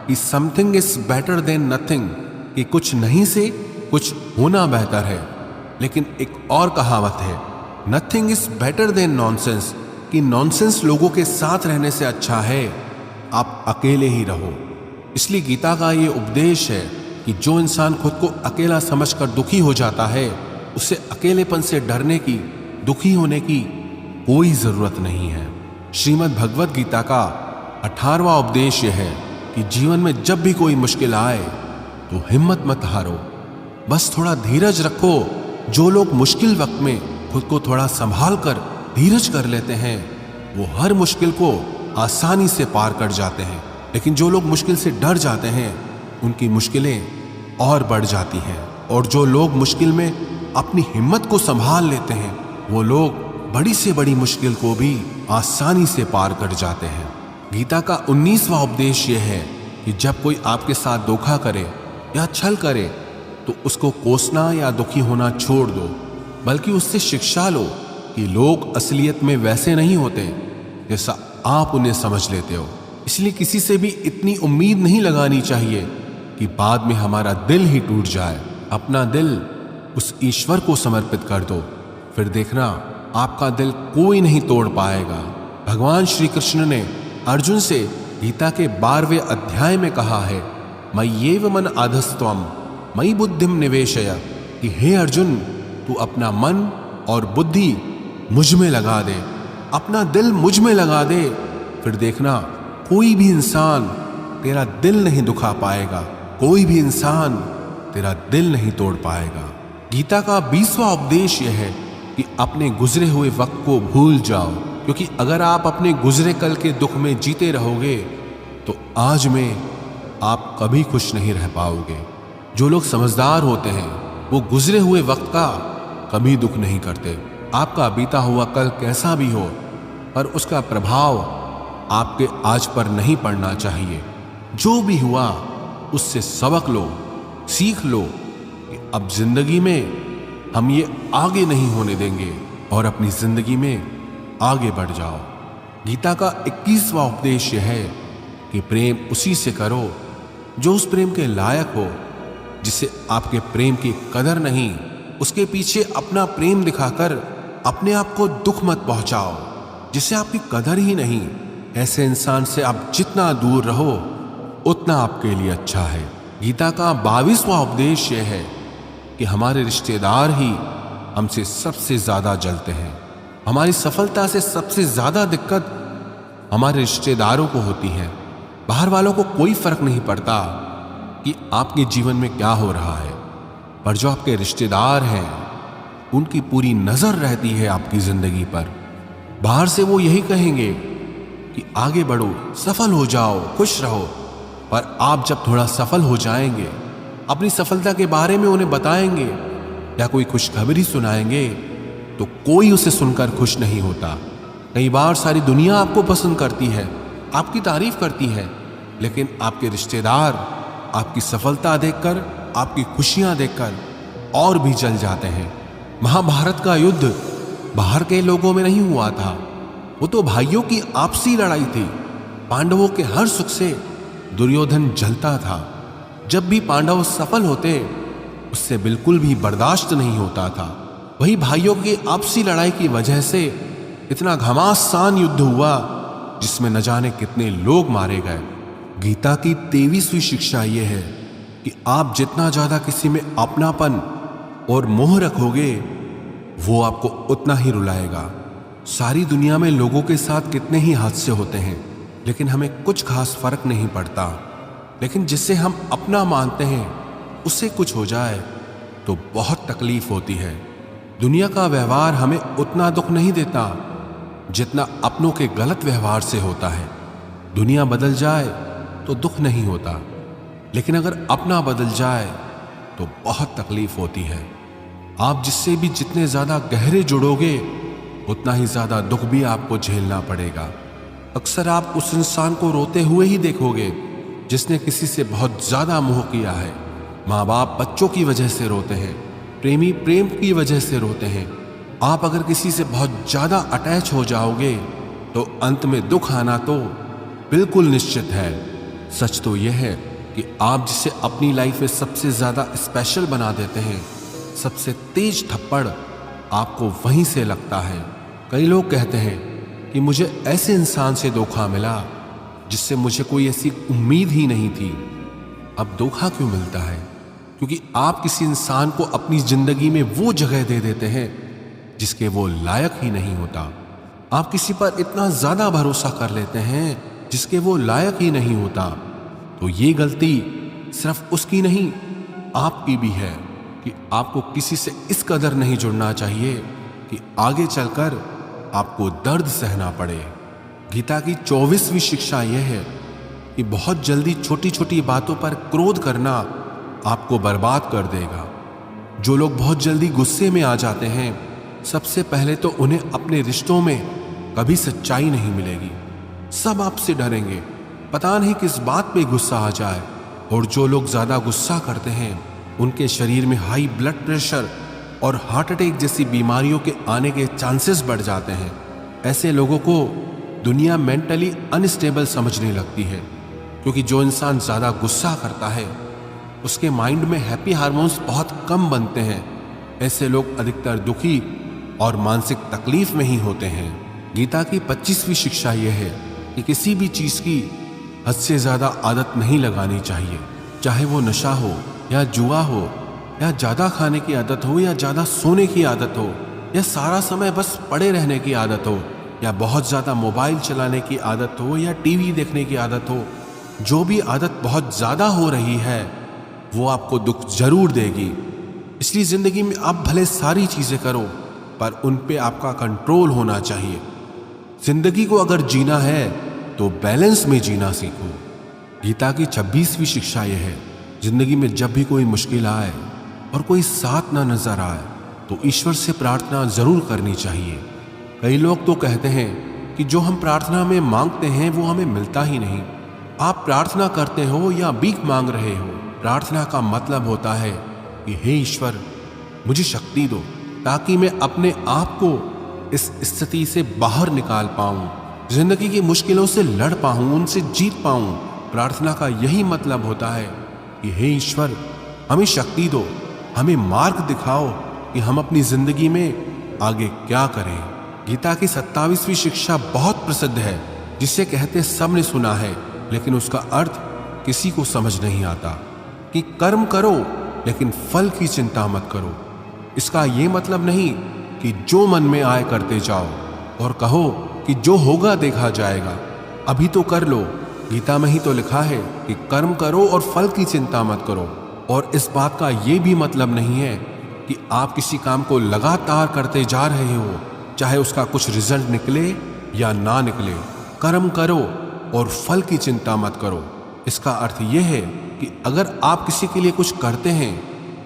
कि something is better than nothing, कि कुछ नहीं से कुछ होना बेहतर है। लेकिन एक और कहावत है, nothing is better than nonsense, कि नॉनसेंस लोगों के साथ रहने से अच्छा है आप अकेले ही रहो। इसलिए गीता का ये उपदेश है कि जो इंसान खुद को अकेला समझकर दुखी हो जाता है उसे अकेलेपन से डरने की, दुखी होने की कोई जरूरत नहीं है। श्रीमद् भगवत गीता का 18वां उपदेश यह है कि जीवन में जब भी कोई मुश्किल आए तो हिम्मत मत हारो, बस थोड़ा धीरज रखो। जो लोग मुश्किल वक्त में खुद को थोड़ा संभाल कर धीरज कर लेते हैं वो हर मुश्किल को आसानी से पार कर जाते हैं, लेकिन जो लोग मुश्किल से डर जाते हैं उनकी मुश्किलें और बढ़ जाती हैं। और जो लोग मुश्किल में अपनी हिम्मत को संभाल लेते हैं वो लोग बड़ी से बड़ी मुश्किल को भी आसानी से पार कर जाते हैं। गीता का 19वां उपदेश यह है कि जब कोई आपके साथ धोखा करे या छल करे तो उसको कोसना या दुखी होना छोड़ दो, बल्कि उससे शिक्षा लो कि लोग असलियत में वैसे नहीं होते जैसा आप उन्हें समझ लेते हो। इसलिए किसी से भी इतनी उम्मीद नहीं लगानी चाहिए कि बाद में हमारा दिल ही टूट जाए। अपना दिल उस ईश्वर को समर्पित कर दो, फिर देखना आपका दिल कोई नहीं तोड़ पाएगा। भगवान श्री कृष्ण ने अर्जुन से गीता के 12वें अध्याय में कहा है, मय्येव मन आधस्त्वम मयि बुद्धिम निवेशय, कि हे अर्जुन तू अपना मन और बुद्धि मुझ में लगा दे, अपना दिल मुझ में लगा दे, फिर देखना कोई भी इंसान तेरा दिल नहीं दुखा पाएगा, कोई भी इंसान तेरा दिल नहीं तोड़ पाएगा। गीता का 20वां उपदेश यह है कि अपने गुजरे हुए वक्त को भूल जाओ, क्योंकि अगर आप अपने गुजरे कल के दुख में जीते रहोगे तो आज में आप कभी खुश नहीं रह पाओगे। जो लोग समझदार होते हैं वो गुजरे हुए वक्त का कभी दुख नहीं करते। आपका बीता हुआ कल कैसा भी हो पर उसका प्रभाव आपके आज पर नहीं पड़ना चाहिए। जो भी हुआ उससे सबक लो, सीख लो कि अब जिंदगी में हम ये आगे नहीं होने देंगे और अपनी जिंदगी में आगे बढ़ जाओ। गीता का 21वां उपदेश यह है कि प्रेम उसी से करो जो उस प्रेम के लायक हो। जिसे आपके प्रेम की कदर नहीं, उसके पीछे अपना प्रेम दिखाकर अपने आप को दुख मत पहुंचाओ। जिसे आपकी कदर ही नहीं, ऐसे इंसान से आप जितना दूर रहो उतना आपके लिए अच्छा है। गीता का 22वां उपदेश यह है कि हमारे रिश्तेदार ही हमसे सबसे ज्यादा जलते हैं। हमारी सफलता से सबसे ज्यादा दिक्कत हमारे रिश्तेदारों को होती है। बाहर वालों को कोई फर्क नहीं पड़ता कि आपके जीवन में क्या हो रहा है, पर जो आपके रिश्तेदार हैं उनकी पूरी नजर रहती है आपकी जिंदगी पर। बाहर से वो यही कहेंगे कि आगे बढ़ो, सफल हो जाओ, खुश रहो, पर आप जब थोड़ा सफल हो जाएंगे, अपनी सफलता के बारे में उन्हें बताएंगे या कोई खुशखबरी सुनाएंगे तो कोई उसे सुनकर खुश नहीं होता। कई बार सारी दुनिया आपको पसंद करती है, आपकी तारीफ करती है, लेकिन आपके रिश्तेदार आपकी सफलता देखकर, आपकी खुशियां देखकर और भी जल जाते हैं। महाभारत का युद्ध बाहर के लोगों में नहीं हुआ था, वो तो भाइयों की आपसी लड़ाई थी। पांडवों के हर सुख से दुर्योधन जलता था। जब भी पांडव सफल होते उससे बिल्कुल भी बर्दाश्त नहीं होता था। वही भाइयों की आपसी लड़ाई की वजह से इतना घमासान युद्ध हुआ जिसमें न जाने कितने लोग मारे गए। गीता की 23वीं शिक्षा यह है कि आप जितना ज्यादा किसी में अपनापन और मोह रखोगे वो आपको उतना ही रुलाएगा। सारी दुनिया में लोगों के साथ कितने ही हादसे होते हैं, लेकिन हमें कुछ खास फर्क नहीं पड़ता। लेकिन जिसे हम अपना मानते हैं उससे कुछ हो जाए तो बहुत तकलीफ होती है। दुनिया का व्यवहार हमें उतना दुख नहीं देता जितना अपनों के गलत व्यवहार से होता है। दुनिया बदल जाए तो दुख नहीं होता, लेकिन अगर अपना बदल जाए तो बहुत तकलीफ होती है। आप जिससे भी जितने ज्यादा गहरे जुड़ोगे उतना ही ज्यादा दुख भी आपको झेलना पड़ेगा। अक्सर आप उस इंसान को रोते हुए ही देखोगे जिसने किसी से बहुत ज्यादा मोह किया है। माँ बाप बच्चों की वजह से रोते हैं, प्रेमी प्रेम की वजह से रोते हैं। आप अगर किसी से बहुत ज्यादा अटैच हो जाओगे तो अंत में दुख आना तो बिल्कुल निश्चित है। सच तो यह है कि आप जिसे अपनी लाइफ में सबसे ज्यादा स्पेशल बना देते हैं, सबसे तेज थप्पड़ आपको वहीं से लगता है। कई लोग कहते हैं कि मुझे ऐसे इंसान से धोखा मिला जिससे मुझे कोई ऐसी उम्मीद ही नहीं थी। अब धोखा क्यों मिलता है? क्योंकि आप किसी इंसान को अपनी जिंदगी में वो जगह दे देते हैं जिसके वो लायक ही नहीं होता। आप किसी पर इतना ज्यादा भरोसा कर लेते हैं जिसके वो लायक ही नहीं होता। तो ये गलती सिर्फ उसकी नहीं, आपकी भी है कि आपको किसी से इस कदर नहीं जुड़ना चाहिए कि आगे चलकर आपको दर्द सहना पड़े। गीता की 24वीं शिक्षा यह है कि बहुत जल्दी छोटी छोटी बातों पर क्रोध करना आपको बर्बाद कर देगा। जो लोग बहुत जल्दी गुस्से में आ जाते हैं, सबसे पहले तो उन्हें अपने रिश्तों में कभी सच्चाई नहीं मिलेगी। सब आपसे डरेंगे, पता नहीं किस बात पे गुस्सा आ जाए। और जो लोग ज्यादा गुस्सा करते हैं उनके शरीर में हाई ब्लड प्रेशर और हार्ट अटैक जैसी बीमारियों के आने के चांसेस बढ़ जाते हैं। ऐसे लोगों को दुनिया मेंटली अनस्टेबल समझने लगती है, क्योंकि जो इंसान ज्यादा गुस्सा करता है उसके माइंड में हैप्पी हार्मोन्स बहुत कम बनते हैं। ऐसे लोग अधिकतर दुखी और मानसिक तकलीफ में ही होते हैं। गीता की 25वीं शिक्षा यह है कि किसी भी चीज की हद से ज्यादा आदत नहीं लगानी चाहिए, चाहे वो नशा हो या जुआ हो या ज्यादा खाने की आदत हो या ज्यादा सोने की आदत हो या सारा समय बस पड़े रहने की आदत हो या बहुत ज्यादा मोबाइल चलाने की आदत हो या टीवी देखने की आदत हो। जो भी आदत बहुत ज्यादा हो रही है वो आपको दुख जरूर देगी। इसलिए जिंदगी में आप भले सारी चीजें करो पर उन पे आपका कंट्रोल होना चाहिए। जिंदगी को अगर जीना है तो बैलेंस में जीना सीखो। गीता की 26वीं शिक्षा यह है, जिंदगी में जब भी कोई मुश्किल आए और कोई साथ ना नजर आए तो ईश्वर से प्रार्थना जरूर करनी चाहिए। कई लोग तो कहते हैं कि जो हम प्रार्थना में मांगते हैं वो हमें मिलता ही नहीं। आप प्रार्थना करते हो या भीख मांग रहे हो, प्रार्थना का मतलब होता है कि हे ईश्वर मुझे शक्ति दो ताकि मैं अपने आप को इस स्थिति से बाहर निकाल पाऊं, जिंदगी की मुश्किलों से लड़ पाऊं, उनसे जीत पाऊं। प्रार्थना का यही मतलब होता है कि हे ईश्वर हमें शक्ति दो, हमें मार्ग दिखाओ कि हम अपनी जिंदगी में आगे क्या करें। गीता की 27वीं शिक्षा बहुत प्रसिद्ध है, जिसे कहते सब ने सुना है, लेकिन उसका अर्थ किसी को समझ नहीं आता कि कर्म करो लेकिन फल की चिंता मत करो। इसका ये मतलब नहीं कि जो मन में आए करते जाओ और कहो कि जो होगा देखा जाएगा, अभी तो कर लो। गीता में ही तो लिखा है कि कर्म करो और फल की चिंता मत करो। और इस बात का ये भी मतलब नहीं है कि आप किसी काम को लगातार करते जा रहे हो, चाहे उसका कुछ रिजल्ट निकले या ना निकले। कर्म करो और फल की चिंता मत करो। इसका अर्थ यह है कि अगर आप किसी के लिए कुछ करते हैं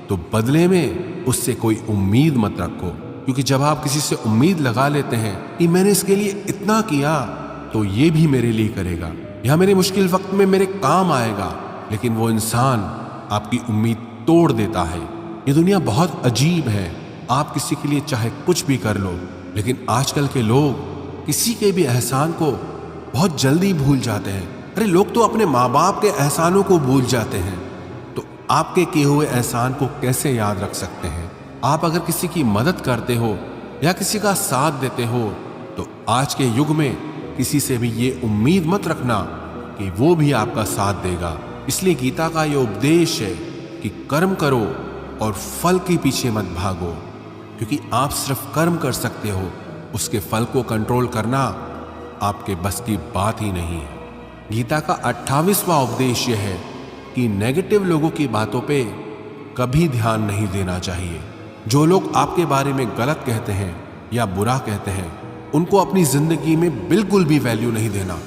तो बदले में उससे कोई उम्मीद मत रखो। क्योंकि जब आप किसी से उम्मीद लगा लेते हैं कि मैंने इसके लिए इतना किया तो ये भी मेरे लिए करेगा या मेरे मुश्किल वक्त में मेरे काम आएगा, लेकिन वो इंसान आपकी उम्मीद तोड़ देता है। ये दुनिया बहुत अजीब है। आप किसी के लिए चाहे कुछ भी कर लो, लेकिन आजकल के लोग किसी के भी एहसान को बहुत जल्दी भूल जाते हैं। अरे लोग तो अपने माँ बाप के एहसानों को भूल जाते हैं, तो आपके किए हुए एहसान को कैसे याद रख सकते हैं? आप अगर किसी की मदद करते हो या किसी का साथ देते हो तो आज के युग में किसी से भी ये उम्मीद मत रखना कि वो भी आपका साथ देगा। इसलिए गीता का ये उपदेश है कि कर्म करो और फल के पीछे मत भागो, क्योंकि आप सिर्फ कर्म कर सकते हो, उसके फल को कंट्रोल करना आपके बस की बात ही नहीं है। गीता का 28वां उपदेश यह है कि नेगेटिव लोगों की बातों पे कभी ध्यान नहीं देना चाहिए। जो लोग आपके बारे में गलत कहते हैं या बुरा कहते हैं, उनको अपनी जिंदगी में बिल्कुल भी वैल्यू नहीं देना।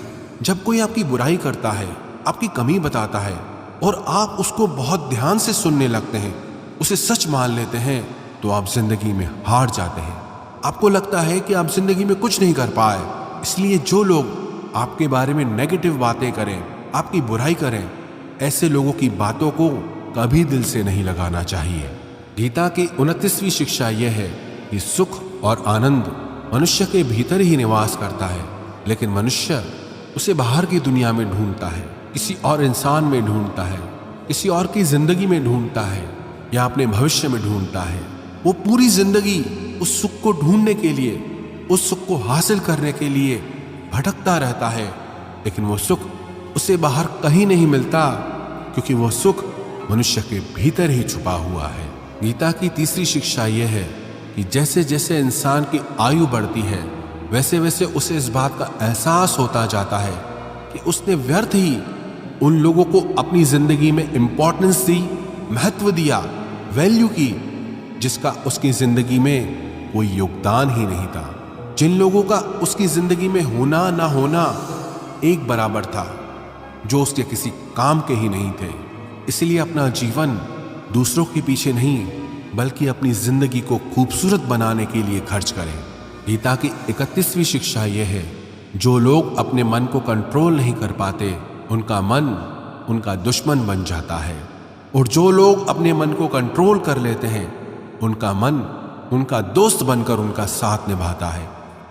जब कोई आपकी बुराई करता है, आपकी कमी बताता है और आप उसको बहुत ध्यान से सुनने लगते हैं, उसे सच मान लेते हैं, तो आप जिंदगी में हार जाते हैं। आपको लगता है कि आप जिंदगी में कुछ नहीं कर पाए। इसलिए जो लोग आपके बारे में नेगेटिव बातें करें, आपकी बुराई करें, ऐसे लोगों की बातों को कभी दिल से नहीं लगाना चाहिए। गीता की 29वीं शिक्षा यह है कि सुख और आनंद मनुष्य के भीतर ही निवास करता है, लेकिन मनुष्य उसे बाहर की दुनिया में ढूंढता है, किसी और इंसान में ढूंढता है, किसी और की जिंदगी में ढूंढता है या अपने भविष्य में ढूंढता है। वो पूरी जिंदगी उस सुख को ढूंढने के लिए, उस सुख को हासिल करने के लिए भटकता रहता है, लेकिन वो सुख उसे बाहर कहीं नहीं मिलता, क्योंकि वो सुख मनुष्य के भीतर ही छुपा हुआ है। गीता की 3री शिक्षा यह है कि जैसे जैसे इंसान की आयु बढ़ती है, वैसे वैसे उसे इस बात का एहसास होता जाता है कि उसने व्यर्थ ही उन लोगों को अपनी जिंदगी में इंपॉर्टेंस दी, महत्व दिया, वैल्यू की, जिसका उसकी जिंदगी में कोई योगदान ही नहीं था। जिन लोगों का उसकी जिंदगी में होना ना होना एक बराबर था, जो उसके किसी काम के ही नहीं थे। इसलिए अपना जीवन दूसरों के पीछे नहीं, बल्कि अपनी जिंदगी को खूबसूरत बनाने के लिए खर्च करें। गीता की 31वीं शिक्षा यह है, जो लोग अपने मन को कंट्रोल नहीं कर पाते, उनका मन उनका दुश्मन बन जाता है, और जो लोग अपने मन को कंट्रोल कर लेते हैं, उनका मन उनका दोस्त बनकर उनका साथ निभाता है।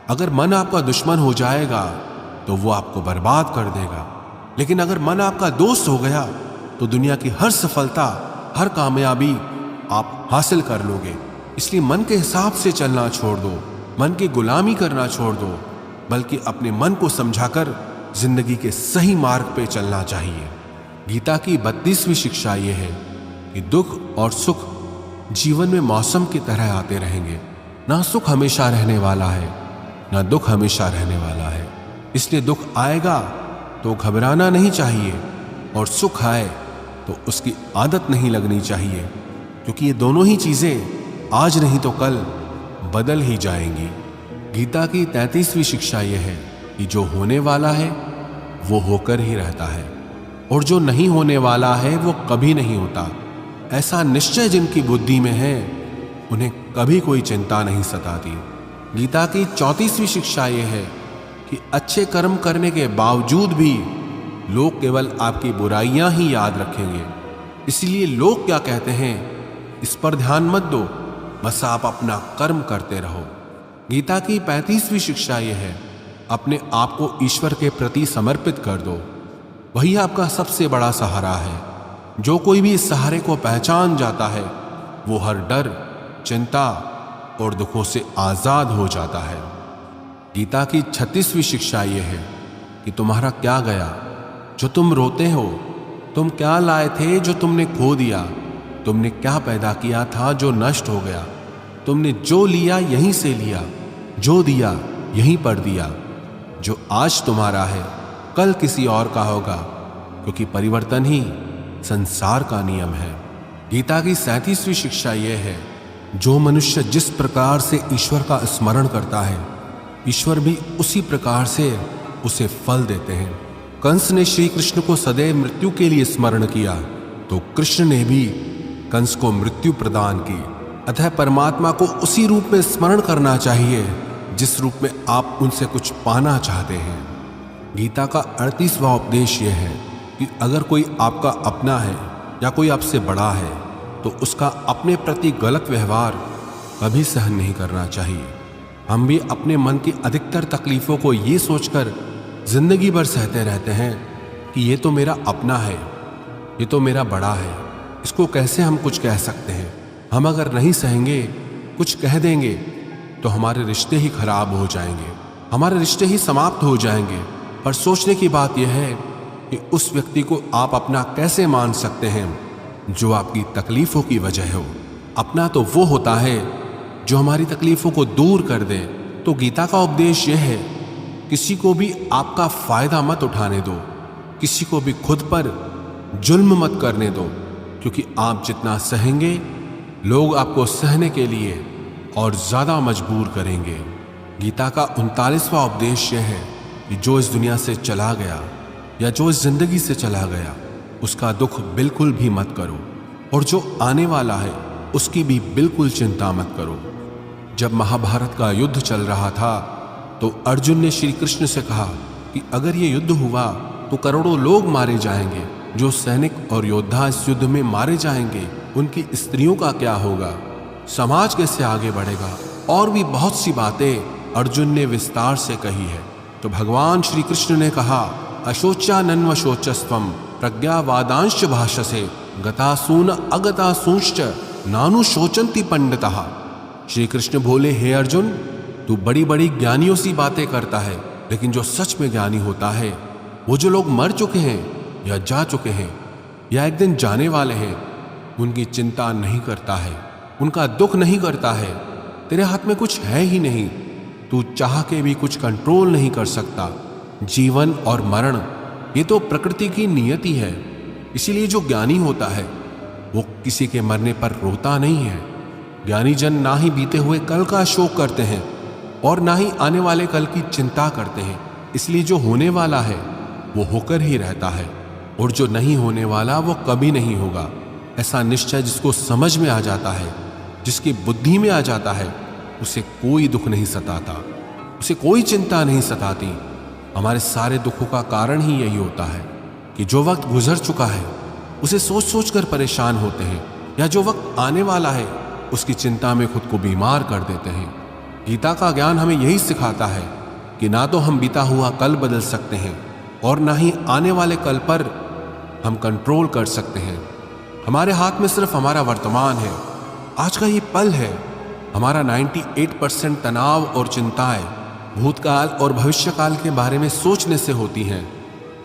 अगर मन आपका दुश्मन हो जाएगा तो वो आपको बर्बाद कर देगा, लेकिन अगर मन आपका दोस्त हो गया तो दुनिया की हर सफलता, हर कामयाबी आप हासिल कर लोगे। इसलिए मन के हिसाब से चलना छोड़ दो, मन की गुलामी करना छोड़ दो, बल्कि अपने मन को समझाकर जिंदगी के सही मार्ग पे चलना चाहिए। गीता की 32वीं शिक्षा यह है कि दुख और सुख जीवन में मौसम की तरह आते रहेंगे। ना सुख हमेशा रहने वाला है, ना दुख हमेशा रहने वाला है। इसलिए दुख आएगा तो घबराना नहीं चाहिए, और सुख आए तो उसकी आदत नहीं लगनी चाहिए, क्योंकि ये दोनों ही चीजें आज नहीं तो कल बदल ही जाएंगी। गीता की 33वीं शिक्षा यह है कि जो होने वाला है वो होकर ही रहता है, और जो नहीं होने वाला है वो कभी नहीं होता। ऐसा निश्चय जिनकी बुद्धि में है, उन्हें कभी कोई चिंता नहीं सताती। गीता की 34वीं शिक्षा यह है कि अच्छे कर्म करने के बावजूद भी लोग केवल आपकी बुराइयां ही याद रखेंगे। इसलिए लोग क्या कहते हैं इस पर ध्यान मत दो, बस आप अपना कर्म करते रहो। गीता की 35वीं शिक्षा यह है, अपने आप को ईश्वर के प्रति समर्पित कर दो, वही आपका सबसे बड़ा सहारा है। जो कोई भी इस सहारे को पहचान जाता है, वो हर डर, चिंता और दुखों से आजाद हो जाता है। गीता की 36वीं शिक्षा यह है कि तुम्हारा क्या गया जो तुम रोते हो, तुम क्या लाए थे जो तुमने खो दिया, तुमने क्या पैदा किया था जो नष्ट हो गया, तुमने जो लिया यहीं से लिया, जो दिया यहीं पर दिया। जो आज तुम्हारा है कल किसी और का होगा, क्योंकि परिवर्तन ही संसार का नियम है। गीता की 37वीं शिक्षा यह है, जो मनुष्य जिस प्रकार से ईश्वर का स्मरण करता है, ईश्वर भी उसी प्रकार से उसे फल देते हैं। कंस ने श्री कृष्ण को सदैव मृत्यु के लिए स्मरण किया, तो कृष्ण ने भी कंस को मृत्यु प्रदान की। अतः परमात्मा को उसी रूप में स्मरण करना चाहिए जिस रूप में आप उनसे कुछ पाना चाहते हैं। गीता का 38वां उपदेश यह है कि अगर कोई आपका अपना है या कोई आपसे बड़ा है तो उसका अपने प्रति गलत व्यवहार कभी सहन नहीं करना चाहिए। हम भी अपने मन की अधिकतर तकलीफों को ये सोचकर जिंदगी भर सहते रहते हैं कि ये तो मेरा अपना है, ये तो मेरा बड़ा है, इसको कैसे हम कुछ कह सकते हैं। हम अगर नहीं सहेंगे, कुछ कह देंगे तो हमारे रिश्ते ही खराब हो जाएंगे, हमारे रिश्ते ही समाप्त हो जाएंगे। पर सोचने की बात यह है कि उस व्यक्ति को आप अपना कैसे मान सकते हैं जो आपकी तकलीफों की वजह हो। अपना तो वो होता है जो हमारी तकलीफों को दूर कर दे। तो गीता का उपदेश यह है, किसी को भी आपका फायदा मत उठाने दो, किसी को भी खुद पर जुल्म मत करने दो, क्योंकि आप जितना सहेंगे लोग आपको सहने के लिए और ज्यादा मजबूर करेंगे। गीता का 39वां उपदेश यह है कि जो इस दुनिया से चला गया या जो इस जिंदगी से चला गया उसका दुख बिल्कुल भी मत करो, और जो आने वाला है उसकी भी बिल्कुल चिंता मत करो। जब महाभारत का युद्ध चल रहा था तो अर्जुन ने श्री कृष्ण से कहा कि अगर ये युद्ध हुआ तो करोड़ों लोग मारे जाएंगे। जो सैनिक और योद्धा इस युद्ध में मारे जाएंगे उनकी स्त्रियों का क्या होगा, समाज कैसे आगे बढ़ेगा। और भी बहुत सी बातें अर्जुन ने विस्तार से कही है। तो भगवान श्री कृष्ण ने कहा, अशोचानन्व शोचस्त्वम प्रज्ञावादांश भाषसे गतासून अगतासूंश्च नानु शोचंती पंडितः। श्री कृष्ण बोले, हे अर्जुन, तू बड़ी बड़ी ज्ञानियों सी बातें करता है, लेकिन जो सच में ज्ञानी होता है वो जो लोग मर चुके हैं या जा चुके हैं या एक दिन जाने वाले हैं उनकी चिंता नहीं करता है, उनका दुख नहीं करता है। तेरे हाथ में कुछ है ही नहीं, तू चाह के भी कुछ कंट्रोल नहीं कर सकता। जीवन और मरण ये तो प्रकृति की नियति है। इसीलिए जो ज्ञानी होता है वो किसी के मरने पर रोता नहीं है। ज्ञानी जन ना ही बीते हुए कल का शोक करते हैं और ना ही आने वाले कल की चिंता करते हैं। इसलिए जो होने वाला है वो होकर ही रहता है, और जो नहीं होने वाला वो कभी नहीं होगा। ऐसा निश्चय जिसको समझ में आ जाता है, जिसकी बुद्धि में आ जाता है, उसे कोई दुख नहीं सताता, उसे कोई चिंता नहीं सताती। हमारे सारे दुखों का कारण ही यही होता है कि जो वक्त गुजर चुका है उसे सोच सोच कर परेशान होते हैं, या जो वक्त आने वाला है उसकी चिंता में खुद को बीमार कर देते हैं। गीता का ज्ञान हमें यही सिखाता है कि ना तो हम बीता हुआ कल बदल सकते हैं और ना ही आने वाले कल पर हम कंट्रोल कर सकते हैं। हमारे हाथ में सिर्फ हमारा वर्तमान है, आज का ये पल है। हमारा 98% तनाव और चिंताएं भूतकाल और भविष्यकाल के बारे में सोचने से होती हैं।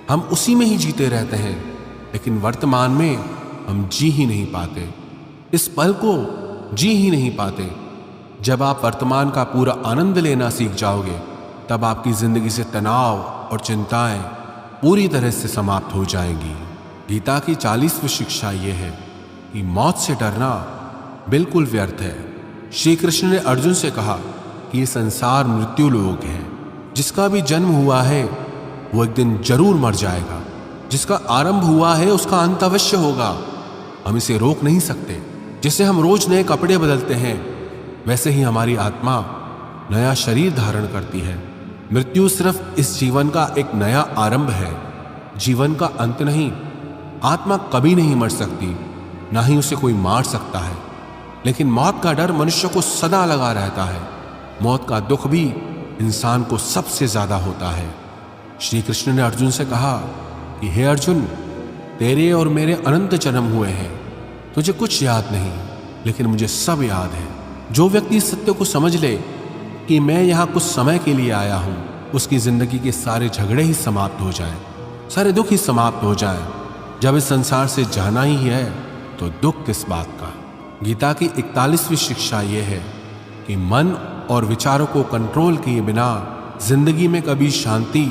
हम उसी में ही जीते रहते हैं, लेकिन वर्तमान में हम जी ही नहीं पाते, इस पल को जी ही नहीं पाते। जब आप वर्तमान का पूरा आनंद लेना सीख जाओगे तब आपकी जिंदगी से तनाव और चिंताएं पूरी तरह से समाप्त हो जाएंगी। गीता की 40वीं शिक्षा यह है कि मौत से डरना बिल्कुल व्यर्थ है। श्री कृष्ण ने अर्जुन से कहा कि ये संसार मृत्यु लोक है, जिसका भी जन्म हुआ है वो एक दिन जरूर मर जाएगा, जिसका आरंभ हुआ है उसका अंत अवश्य होगा। हम इसे रोक नहीं सकते। जैसे हम रोज नए कपड़े बदलते हैं वैसे ही हमारी आत्मा नया शरीर धारण करती है। मृत्यु सिर्फ इस जीवन का एक नया आरंभ है, जीवन का अंत नहीं। आत्मा कभी नहीं मर सकती, ना ही उसे कोई मार सकता है, लेकिन मौत का डर मनुष्य को सदा लगा रहता है। मौत का दुख भी इंसान को सबसे ज्यादा होता है। श्री कृष्ण ने अर्जुन से कहा कि हे अर्जुन, तेरे और मेरे अनंत जन्म हुए हैं, तुझे कुछ याद नहीं, लेकिन मुझे सब याद है। जो व्यक्ति इस सत्य को समझ ले कि मैं यहाँ कुछ समय के लिए आया हूँ, उसकी जिंदगी के सारे झगड़े ही समाप्त हो जाएं, सारे दुख ही समाप्त हो जाएं। जब इस संसार से जाना ही है तो दुख किस बात का। गीता की 41वीं शिक्षा यह है कि मन और विचारों को कंट्रोल किए बिना जिंदगी में कभी शांति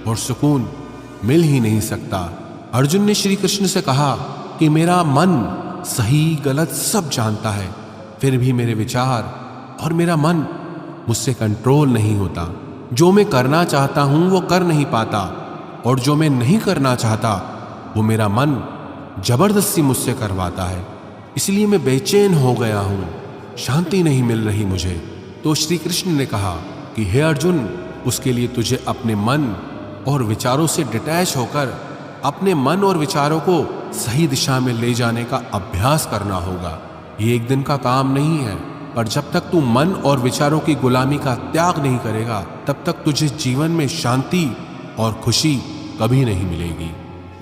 और सुकून मिल ही नहीं सकता। अर्जुन ने श्री कृष्ण से कहा कि मेरा मन सही गलत सब जानता है, फिर भी मेरे विचार और मेरा मन मुझसे कंट्रोल नहीं होता। जो मैं करना चाहता हूं वो कर नहीं पाता, और जो मैं नहीं करना चाहता वो मेरा मन जबरदस्ती मुझसे करवाता है। इसलिए मैं बेचैन हो गया हूं। शांति नहीं मिल रही मुझे। तो श्री कृष्ण ने कहा कि हे अर्जुन, उसके लिए तुझे अपने मन और विचारों से डिटैच होकर अपने मन और विचारों को सही दिशा में ले जाने का अभ्यास करना होगा। ये एक दिन का काम नहीं है, पर जब तक तू मन और विचारों की गुलामी का त्याग नहीं करेगा, तब तक तुझे जीवन में शांति और खुशी कभी नहीं मिलेगी।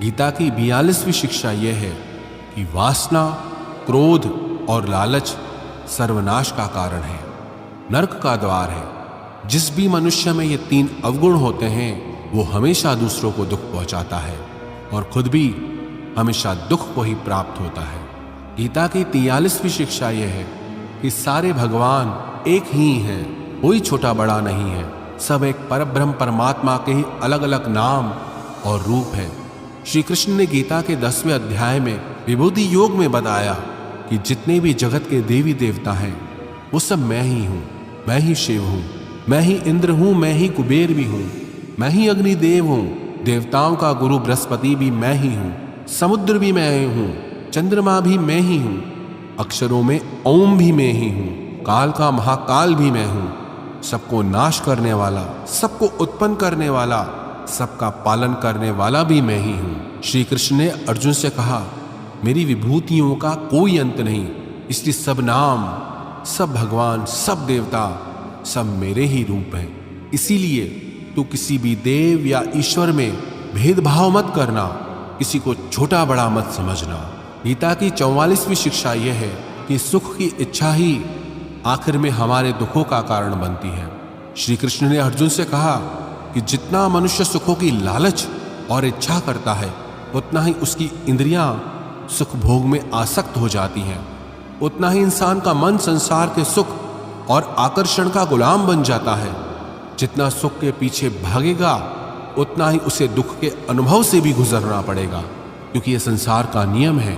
गीता की 42वीं शिक्षा यह है कि वासना, क्रोध और लालच सर्वनाश का कारण है, नरक का द्वार है। जिस भी मनुष्य में ये 3 अवगुण होते हैं वो हमेशा दूसरों को दुख पहुंचाता है और खुद भी हमेशा दुख को ही प्राप्त होता है। गीता की 43वीं शिक्षा यह है कि सारे भगवान एक ही हैं, कोई छोटा बड़ा नहीं है। सब एक परब्रह्म परमात्मा के ही अलग अलग नाम और रूप है। श्री कृष्ण ने गीता के 10वें अध्याय में विभूति योग में बताया कि जितने भी जगत के देवी देवता हैं वो सब मैं ही हूँ। मैं ही शिव हूँ, मैं ही इंद्र हूँ, मैं ही कुबेर भी हूँ, मैं ही अग्निदेव हूँ, देवताओं का गुरु बृहस्पति भी मैं ही हूँ, समुद्र भी मैं ही हूँ, चंद्रमा भी मैं ही हूँ, अक्षरों में ओम भी मैं ही हूँ, काल का महाकाल भी मैं हूँ, सबको नाश करने वाला, सबको उत्पन्न करने वाला, सबका पालन करने वाला भी मैं ही हूँ। श्री कृष्ण ने अर्जुन से कहा, मेरी विभूतियों का कोई अंत नहीं, इसलिए सब नाम, सब भगवान, सब देवता, सब मेरे ही रूप हैं। इसीलिए तू किसी भी देव या ईश्वर में भेदभाव मत करना, किसी को छोटा बड़ा मत समझना। गीता की 44वीं शिक्षा यह है कि सुख की इच्छा ही आखिर में हमारे दुखों का कारण बनती है। श्री कृष्ण ने अर्जुन से कहा कि जितना मनुष्य सुखों की लालच और इच्छा करता है, उतना ही उसकी इंद्रियां सुख भोग में आसक्त हो जाती हैं, उतना ही इंसान का मन संसार के सुख और आकर्षण का गुलाम बन जाता है। जितना सुख के पीछे भागेगा, उतना ही उसे दुख के अनुभव से भी गुजरना पड़ेगा, क्योंकि यह संसार का नियम है।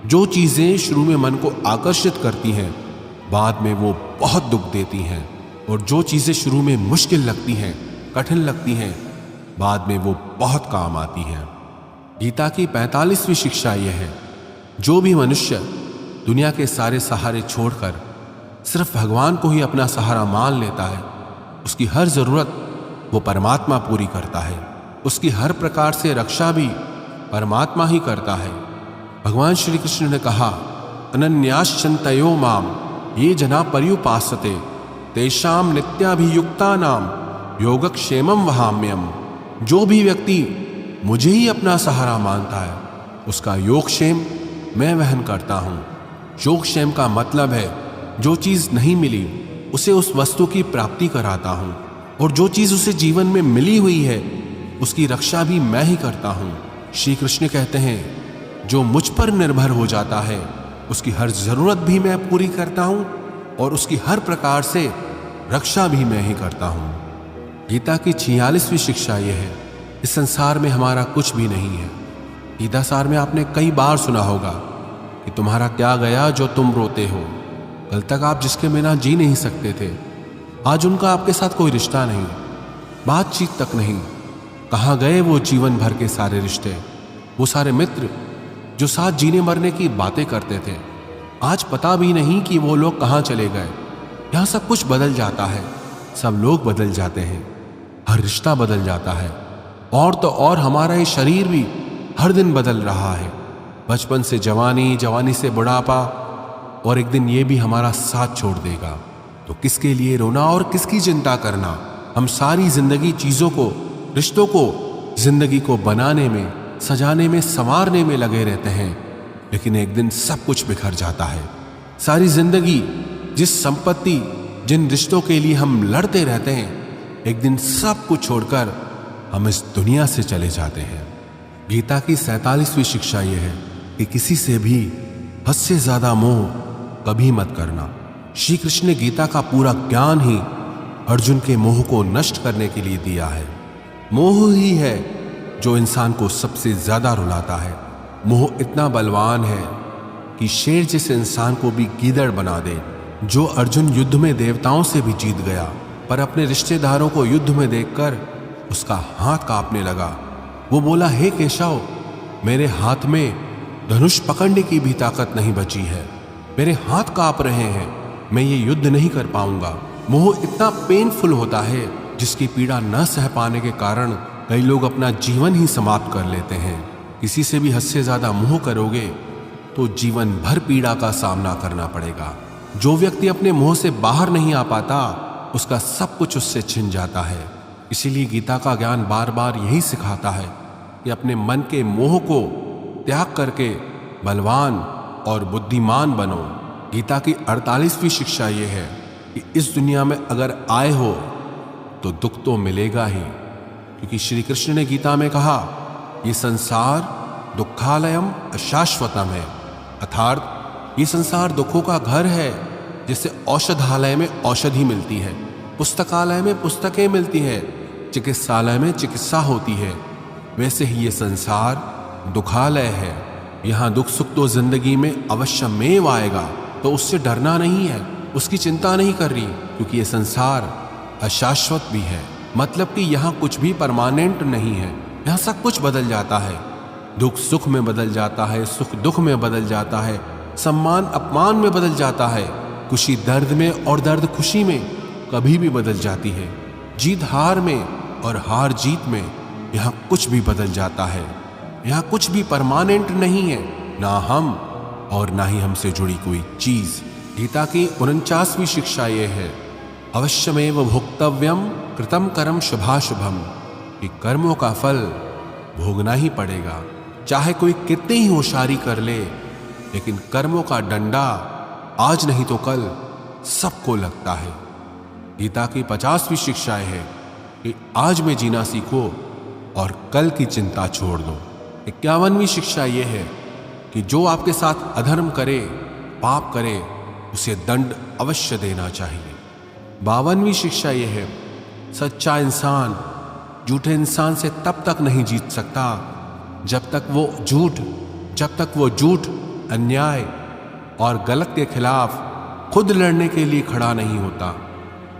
जो चीजें शुरू में मन को आकर्षित करती हैं, बाद में वो बहुत दुख देती हैं, और जो चीजें शुरू में मुश्किल लगती हैं, कठिन लगती हैं, बाद में वो बहुत काम आती हैं। गीता की 45वीं शिक्षा यह है, जो भी मनुष्य दुनिया के सारे सहारे छोड़कर सिर्फ भगवान को ही अपना सहारा मान लेता है, उसकी हर जरूरत वो परमात्मा पूरी करता है। उसकी हर प्रकार से रक्षा भी परमात्मा ही करता है। भगवान श्री कृष्ण ने कहा, अनन्याश्चिन्तयो माम ये जना पर्युपासते तेषाम नित्याभियुक्ता नाम योगक्षेमम वहाम्यम। जो भी व्यक्ति मुझे ही अपना सहारा मानता है, उसका योगक्षेम मैं वहन करता हूँ। योगक्षेम का मतलब है जो चीज नहीं मिली उसे उस वस्तु की प्राप्ति कराता हूँ, और जो चीज उसे जीवन में मिली हुई है उसकी रक्षा भी मैं ही करता हूँ। श्री कृष्ण कहते हैं, जो मुझ पर निर्भर हो जाता है उसकी हर जरूरत भी मैं पूरी करता हूँ, और उसकी हर प्रकार से रक्षा भी मैं ही करता हूँ। गीता की 46वीं शिक्षा यह है, इस संसार में हमारा कुछ भी नहीं है। गीता सार में आपने कई बार सुना होगा कि तुम्हारा क्या गया जो तुम रोते हो। कल तक आप जिसके बिना जी नहीं सकते थे, आज उनका आपके साथ कोई रिश्ता नहीं, बातचीत तक नहीं। कहाँ गए वो जीवन भर के सारे रिश्ते, वो सारे मित्र जो साथ जीने मरने की बातें करते थे। आज पता भी नहीं कि वो लोग कहाँ चले गए। यहाँ सब कुछ बदल जाता है, सब लोग बदल जाते हैं, हर रिश्ता बदल जाता है, और तो और हमारा ये शरीर भी हर दिन बदल रहा है। बचपन से जवानी, जवानी से बुढ़ापा, और एक दिन ये भी हमारा साथ छोड़ देगा। तो किसके लिए रोना और किसकी चिंता करना। हम सारी जिंदगी चीजों को, रिश्तों को, जिंदगी को बनाने में, सजाने में, संवारने में लगे रहते हैं, लेकिन एक दिन सब कुछ बिखर जाता है। सारी जिंदगी जिस संपत्ति, जिन रिश्तों के लिए हम लड़ते रहते हैं, एक दिन सब कुछ छोड़कर हम इस दुनिया से चले जाते हैं। गीता की 47वीं शिक्षा यह है कि किसी से भी हद से ज्यादा मोह कभी मत करना। श्री कृष्ण ने गीता का पूरा ज्ञान ही अर्जुन के मोह को नष्ट करने के लिए दिया है। मोह ही है जो इंसान को सबसे ज्यादा रुलाता है। मोह इतना बलवान है कि शेर जैसे इंसान को भी गीदड़ बना दे। जो अर्जुन युद्ध में देवताओं से भी जीत गया, पर अपने रिश्तेदारों को युद्ध में देखकर उसका हाथ कांपने लगा। वो बोला, हे केशव, मेरे हाथ में धनुष पकड़ने की भी ताकत नहीं बची है, मेरे हाथ कांप रहे हैं। मैं ये युद्ध नहीं कर पाऊंगा। मोह इतना पेनफुल होता है जिसकी पीड़ा न सह पाने के कारण कई लोग अपना जीवन ही समाप्त कर लेते हैं। किसी से भी हद से ज्यादा मोह करोगे तो जीवन भर पीड़ा का सामना करना पड़ेगा। जो व्यक्ति अपने मोह से बाहर नहीं आ पाता उसका सब कुछ उससे छिन जाता है। इसीलिए गीता का ज्ञान बार बार यही सिखाता है कि अपने मन के मोह को त्याग करके बलवान और बुद्धिमान बनो। गीता की 48वीं शिक्षा यह है कि इस दुनिया में अगर आए हो तो दुख तो मिलेगा ही, क्योंकि श्री कृष्ण ने गीता में कहा ये संसार दुखालयम अशाश्वतम है, अर्थात ये संसार दुखों का घर है। जिससे औषधालय में औषधि मिलती है, पुस्तकालय में पुस्तकें मिलती है, चिकित्सालय में चिकित्सा होती है, वैसे ही ये संसार दुखालय है। यहाँ दुख सुख तो जिंदगी में अवश्यमेव आएगा, तो उससे डरना नहीं है, उसकी चिंता नहीं कर रही, क्योंकि ये संसार अशाश्वत भी है। मतलब कि यहाँ कुछ भी परमानेंट नहीं है। यहाँ सब कुछ बदल जाता है। दुख सुख में बदल जाता है, सुख दुख में बदल जाता है, सम्मान अपमान में बदल जाता है, खुशी दर्द में और दर्द खुशी में कभी भी बदल जाती है। जीत हार में और हार जीत में यहाँ कुछ भी बदल जाता है। यहाँ कुछ भी परमानेंट नहीं है, ना हम और ना ही हमसे जुड़ी कोई चीज। गीता की 49वीं शिक्षा ये है, अवश्यमेव भोक्तव्यम कृतम कर्म शुभाशुभम, कि कर्मों का फल भोगना ही पड़ेगा। चाहे कोई कितनी ही होशियारी कर ले, लेकिन कर्मों का डंडा आज नहीं तो कल सबको लगता है। गीता की 50वीं शिक्षा है कि आज में जीना सीखो और कल की चिंता छोड़ दो। 51वीं शिक्षा यह है कि जो आपके साथ अधर्म करे, पाप करे, उसे दंड अवश्य देना चाहिए। 52वीं शिक्षा यह है, सच्चा इंसान झूठे इंसान से तब तक नहीं जीत सकता जब तक वो झूठ, अन्याय और गलत के खिलाफ खुद लड़ने के लिए खड़ा नहीं होता।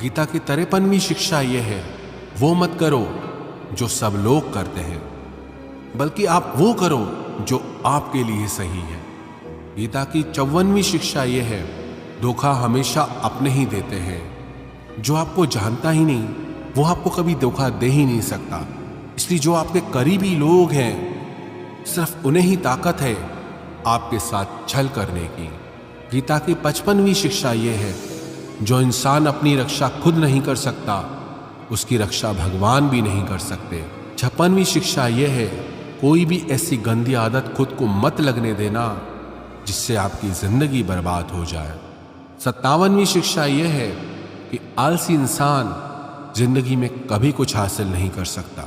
गीता की 53वीं शिक्षा यह है, वो मत करो जो सब लोग करते हैं, बल्कि आप वो करो जो आपके लिए सही है। गीता की 54वीं शिक्षा यह है, धोखा हमेशा अपने ही देते हैं। जो आपको जानता ही नहीं वो आपको कभी धोखा दे ही नहीं सकता। इसलिए जो आपके करीबी लोग हैं, सिर्फ उन्हें ही ताकत है आपके साथ छल करने की। गीता की 55वीं शिक्षा यह है, जो इंसान अपनी रक्षा खुद नहीं कर सकता, उसकी रक्षा भगवान भी नहीं कर सकते। 56वीं शिक्षा यह है, कोई भी ऐसी गंदी आदत खुद को मत लगने देना जिससे आपकी जिंदगी बर्बाद हो जाए। 57वीं शिक्षा यह है कि आलसी इंसान जिंदगी में कभी कुछ हासिल नहीं कर सकता।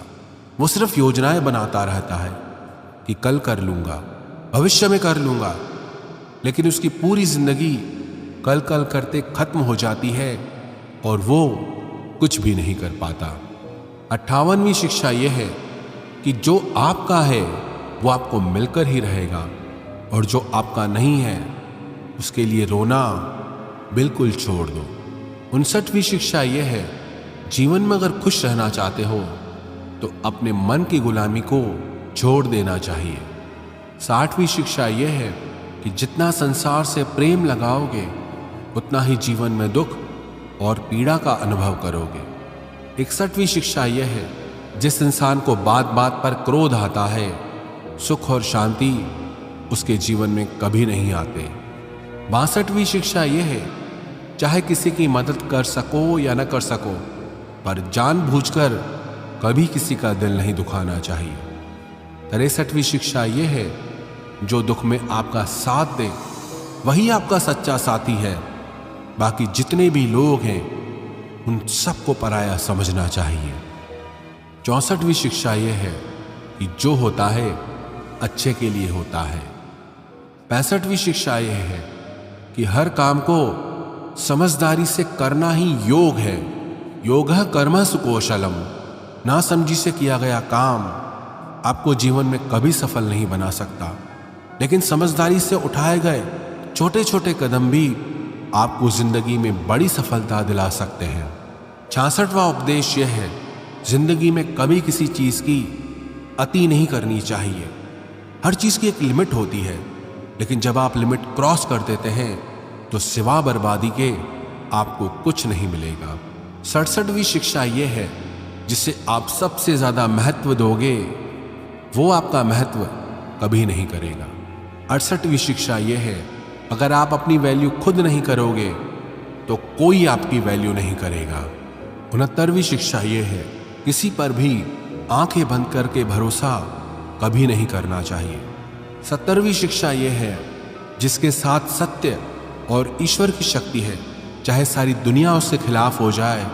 वो सिर्फ योजनाएं बनाता रहता है कि कल कर लूंगा, भविष्य में कर लूंगा, लेकिन उसकी पूरी जिंदगी कल कल करते खत्म हो जाती है और वो कुछ भी नहीं कर पाता। 58वीं शिक्षा यह है कि जो आपका है वो आपको मिलकर ही रहेगा, और जो आपका नहीं है उसके लिए रोना बिल्कुल छोड़ दो। 59वीं शिक्षा यह है, जीवन में अगर खुश रहना चाहते हो तो अपने मन की गुलामी को छोड़ देना चाहिए। 60वीं शिक्षा यह है कि जितना संसार से प्रेम लगाओगे उतना ही जीवन में दुख और पीड़ा का अनुभव करोगे। 61वीं शिक्षा यह है, जिस इंसान को बात बात पर क्रोध आता है, सुख और शांति उसके जीवन में कभी नहीं आते। 62वीं शिक्षा यह है, चाहे किसी की मदद कर सको या न कर सको, पर जानबूझकर कभी किसी का दिल नहीं दुखाना चाहिए। 63वीं शिक्षा यह है, जो दुख में आपका साथ दे वही आपका सच्चा साथी है। बाकी जितने भी लोग हैं उन सबको पराया समझना चाहिए। 64वीं शिक्षा यह है कि जो होता है अच्छे के लिए होता है। 65वीं शिक्षा यह है कि हर काम को समझदारी से करना ही योग है। योगः कर्मसु कौशलम, ना समझी से किया गया काम आपको जीवन में कभी सफल नहीं बना सकता, लेकिन समझदारी से उठाए गए छोटे छोटे कदम भी आपको जिंदगी में बड़ी सफलता दिला सकते हैं। 66वां उपदेश यह है, जिंदगी में कभी किसी चीज की अति नहीं करनी चाहिए। हर चीज की एक लिमिट होती है, लेकिन जब आप लिमिट क्रॉस कर देते हैं तो सिवा बर्बादी के आपको कुछ नहीं मिलेगा। 67वीं शिक्षा यह है, जिसे आप सबसे ज्यादा महत्व दोगे वो आपका महत्व कभी नहीं करेगा। 68वीं शिक्षा यह है, अगर आप अपनी वैल्यू खुद नहीं करोगे तो कोई आपकी वैल्यू नहीं करेगा। 69वीं शिक्षा यह है, किसी पर भी आंखें बंद करके भरोसा कभी नहीं करना चाहिए। 70वीं शिक्षा यह है, जिसके साथ सत्य और ईश्वर की शक्ति है, चाहे सारी दुनिया उसके खिलाफ हो जाए,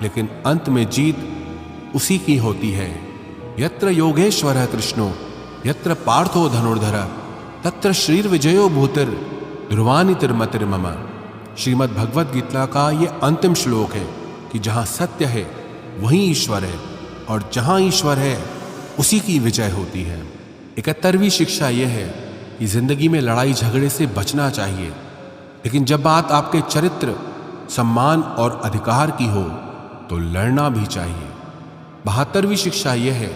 लेकिन अंत में जीत उसी की होती है। यत्र योगेश्वरः कृष्णो यत्र पार्थो धनुर्धरः तत्र श्रीर्विजयो भूतिर ध्रुवानितिर्मतिर्मम। श्रीमद् भगवद गीता का ये अंतिम श्लोक है कि जहां सत्य है वहीं ईश्वर है, और जहां ईश्वर है उसी की विजय होती है। 71वीं शिक्षा यह है कि जिंदगी में लड़ाई झगड़े से बचना चाहिए, लेकिन जब बात आपके चरित्र, सम्मान और अधिकार की हो तो लड़ना भी चाहिए। 72वीं शिक्षा यह है,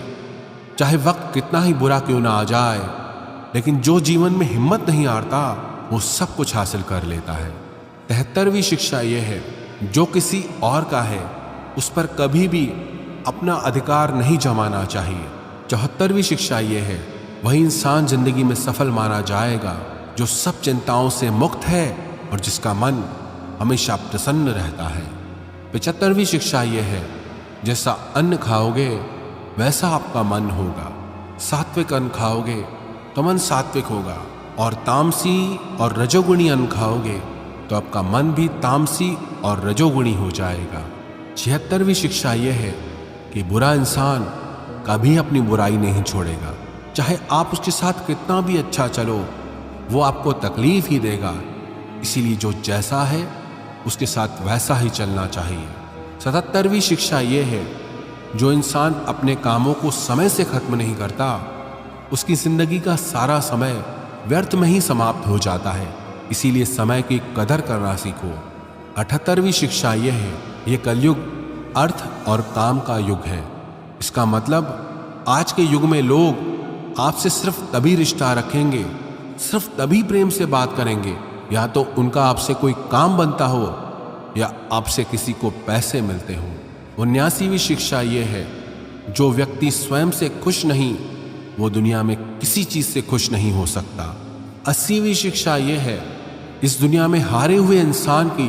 चाहे वक्त कितना ही बुरा क्यों ना आ जाए, लेकिन जो जीवन में हिम्मत नहीं हारता वो सब कुछ हासिल कर लेता है। 73वीं शिक्षा यह है, जो किसी और का है उस पर कभी भी अपना अधिकार नहीं जमाना चाहिए। 74वीं शिक्षा यह है, वही इंसान जिंदगी में सफल माना जाएगा जो सब चिंताओं से मुक्त है और जिसका मन हमेशा प्रसन्न रहता है। 75वीं शिक्षा यह है, जैसा अन्न खाओगे वैसा आपका मन होगा। सात्विक अन्न खाओगे तो मन सात्विक होगा, और तामसी और रजोगुणी अन्न खाओगे तो आपका मन भी तामसी और रजोगुणी हो जाएगा। 76वीं शिक्षा यह है कि बुरा इंसान कभी अपनी बुराई नहीं छोड़ेगा, चाहे आप उसके साथ कितना भी अच्छा चलो वो आपको तकलीफ ही देगा। इसीलिए जो जैसा है उसके साथ वैसा ही चलना चाहिए। 77वीं शिक्षा यह है, जो इंसान अपने कामों को समय से खत्म नहीं करता उसकी जिंदगी का सारा समय व्यर्थ में ही समाप्त हो जाता है। इसीलिए समय की कदर करना सीखो। 78वीं शिक्षा यह है, यह कलयुग अर्थ और काम का युग है। इसका मतलब आज के युग में लोग आपसे सिर्फ तभी रिश्ता रखेंगे, सिर्फ तभी प्रेम से बात करेंगे, या तो उनका आपसे कोई काम बनता हो या आपसे किसी को पैसे मिलते हों। 79वीं शिक्षा यह है, जो व्यक्ति स्वयं से खुश नहीं वो दुनिया में किसी चीज से खुश नहीं हो सकता। 80वीं शिक्षा यह है, इस दुनिया में हारे हुए इंसान की,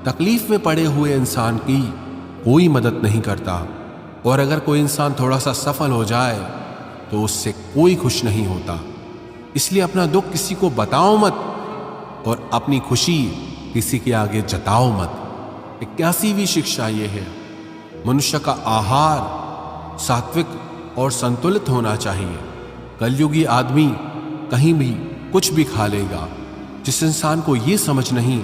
तकलीफ में पड़े हुए इंसान की कोई मदद नहीं करता, और अगर कोई इंसान थोड़ा सा सफल हो जाए तो उससे कोई खुश नहीं होता। इसलिए अपना दुख किसी को बताओ मत और अपनी खुशी किसी के आगे जताओ मत। 81वीं शिक्षा यह है, मनुष्य का आहार सात्विक और संतुलित होना चाहिए। कलयुगी आदमी कहीं भी कुछ भी खा लेगा। जिस इंसान को ये समझ नहीं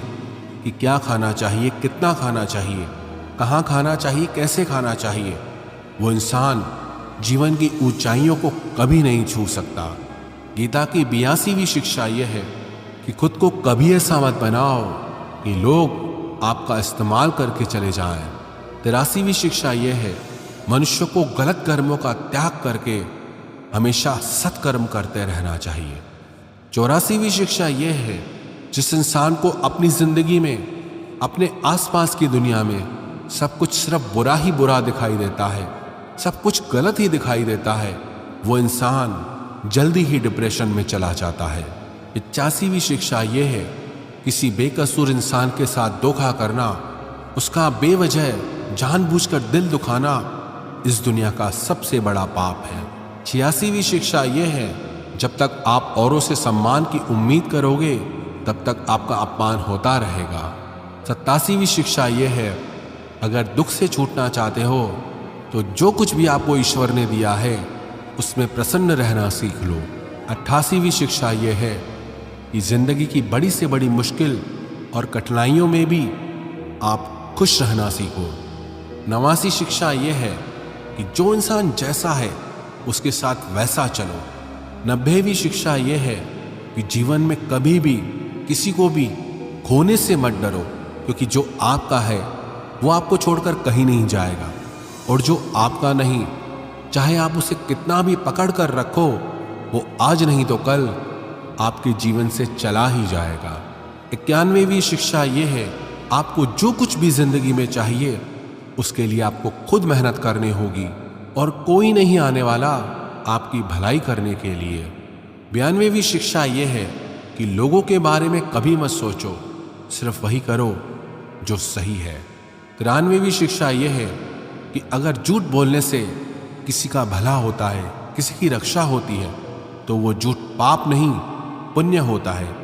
कि क्या खाना चाहिए, कितना खाना चाहिए, कहाँ खाना चाहिए, कैसे खाना चाहिए, वो इंसान जीवन की ऊंचाइयों को कभी नहीं छू सकता। गीता की 82वीं शिक्षा यह है कि खुद को कभी ऐसा मत बनाओ कि लोग आपका इस्तेमाल करके चले जाएं। 83वीं शिक्षा यह है, मनुष्य को गलत कर्मों का त्याग करके हमेशा सत्कर्म करते रहना चाहिए। 84वीं शिक्षा यह है, जिस इंसान को अपनी जिंदगी में, अपने आसपास की दुनिया में सब कुछ सिर्फ बुरा ही बुरा दिखाई देता है, सब कुछ गलत ही दिखाई देता है, वो इंसान जल्दी ही डिप्रेशन में चला जाता है। 85वीं शिक्षा यह है, किसी बेकसूर इंसान के साथ धोखा करना, उसका बेवजह जानबूझकर दिल दुखाना इस दुनिया का सबसे बड़ा पाप है। 86वीं शिक्षा यह है, जब तक आप औरों से सम्मान की उम्मीद करोगे तब तक आपका अपमान होता रहेगा। 87वीं शिक्षा यह है, अगर दुख से छूटना चाहते हो तो जो कुछ भी आपको ईश्वर ने दिया है उसमें प्रसन्न रहना सीख लो। 88वीं शिक्षा यह है कि जिंदगी की बड़ी से बड़ी मुश्किल और कठिनाइयों में भी आप खुश रहना सीखो। 89वीं शिक्षा यह है कि जो इंसान जैसा है उसके साथ वैसा चलो। 90वीं शिक्षा यह है कि जीवन में कभी भी किसी को भी खोने से मत डरो, क्योंकि जो आपका है वो आपको छोड़कर कहीं नहीं जाएगा, और जो आपका नहीं, चाहे आप उसे कितना भी पकड़ कर रखो, वो आज नहीं तो कल आपके जीवन से चला ही जाएगा। 91वीं शिक्षा यह है, आपको जो कुछ भी जिंदगी में चाहिए उसके लिए आपको खुद मेहनत करनी होगी और कोई नहीं आने वाला आपकी भलाई करने के लिए। 92वीं शिक्षा यह है कि लोगों के बारे में कभी मत सोचो, सिर्फ वही करो जो सही है। 93वीं शिक्षा यह है कि अगर झूठ बोलने से किसी का भला होता है, किसी की रक्षा होती है, तो वो झूठ पाप नहीं पुण्य होता है।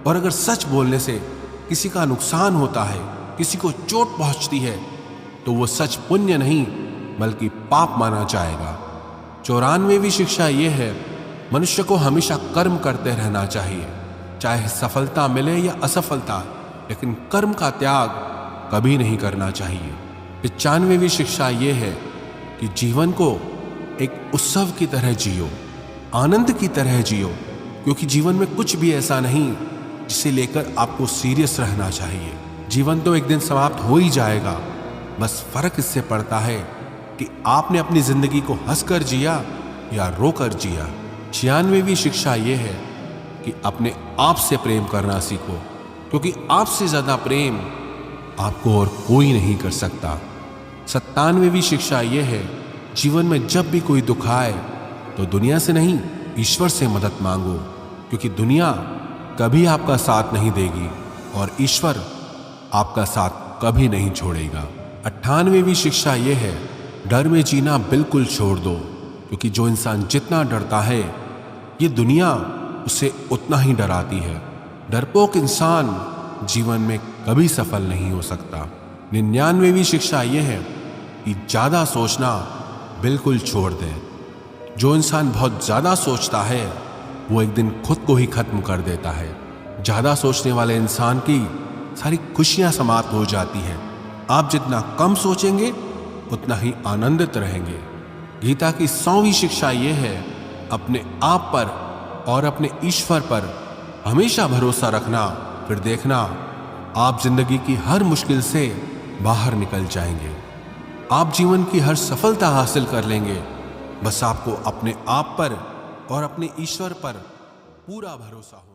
और अगर सच बोलने से किसी का नुकसान होता है, किसी को चोट पहुंचती है, तो वो सच पुण्य नहीं बल्कि पाप माना जाएगा। 94वीं शिक्षा यह है, मनुष्य को हमेशा कर्म करते रहना चाहिए, चाहे सफलता मिले या असफलता, लेकिन कर्म का त्याग कभी नहीं करना चाहिए। 95वीं शिक्षा यह है कि जीवन को एक उत्सव की तरह जियो, आनंद की तरह जियो, क्योंकि जीवन में कुछ भी ऐसा नहीं जिसे लेकर आपको सीरियस रहना चाहिए। जीवन तो एक दिन समाप्त हो ही जाएगा, बस फर्क इससे पड़ता है कि आपने अपनी जिंदगी को हंसकर जिया या रोकर जिया। 96वीं शिक्षा यह है कि अपने आप से प्रेम करना सीखो, क्योंकि आपसे ज्यादा प्रेम आपको और कोई नहीं कर सकता। 97वीं शिक्षा यह है, जीवन में जब भी कोई दुख आए तो दुनिया से नहीं, ईश्वर से मदद मांगो, क्योंकि दुनिया कभी आपका साथ नहीं देगी और ईश्वर आपका साथ कभी नहीं छोड़ेगा। 98वीं शिक्षा यह है, डर में जीना बिल्कुल छोड़ दो, क्योंकि जो इंसान जितना डरता है ये दुनिया उसे उतना ही डराती है। डरपोक इंसान जीवन में कभी सफल नहीं हो सकता। 99वीं शिक्षा यह है कि ज्यादा सोचना बिल्कुल छोड़ दें। जो इंसान बहुत ज्यादा सोचता है वो एक दिन खुद को ही खत्म कर देता है। ज्यादा सोचने वाले इंसान की सारी खुशियां समाप्त हो जाती हैं। आप जितना कम सोचेंगे उतना ही आनंदित रहेंगे। गीता की 100वीं शिक्षा यह है, अपने आप पर और अपने ईश्वर पर हमेशा भरोसा रखना, फिर देखना आप जिंदगी की हर मुश्किल से बाहर निकल जाएंगे। आप जीवन की हर सफलता हासिल कर लेंगे, बस आपको अपने आप पर और अपने ईश्वर पर पूरा भरोसा हो।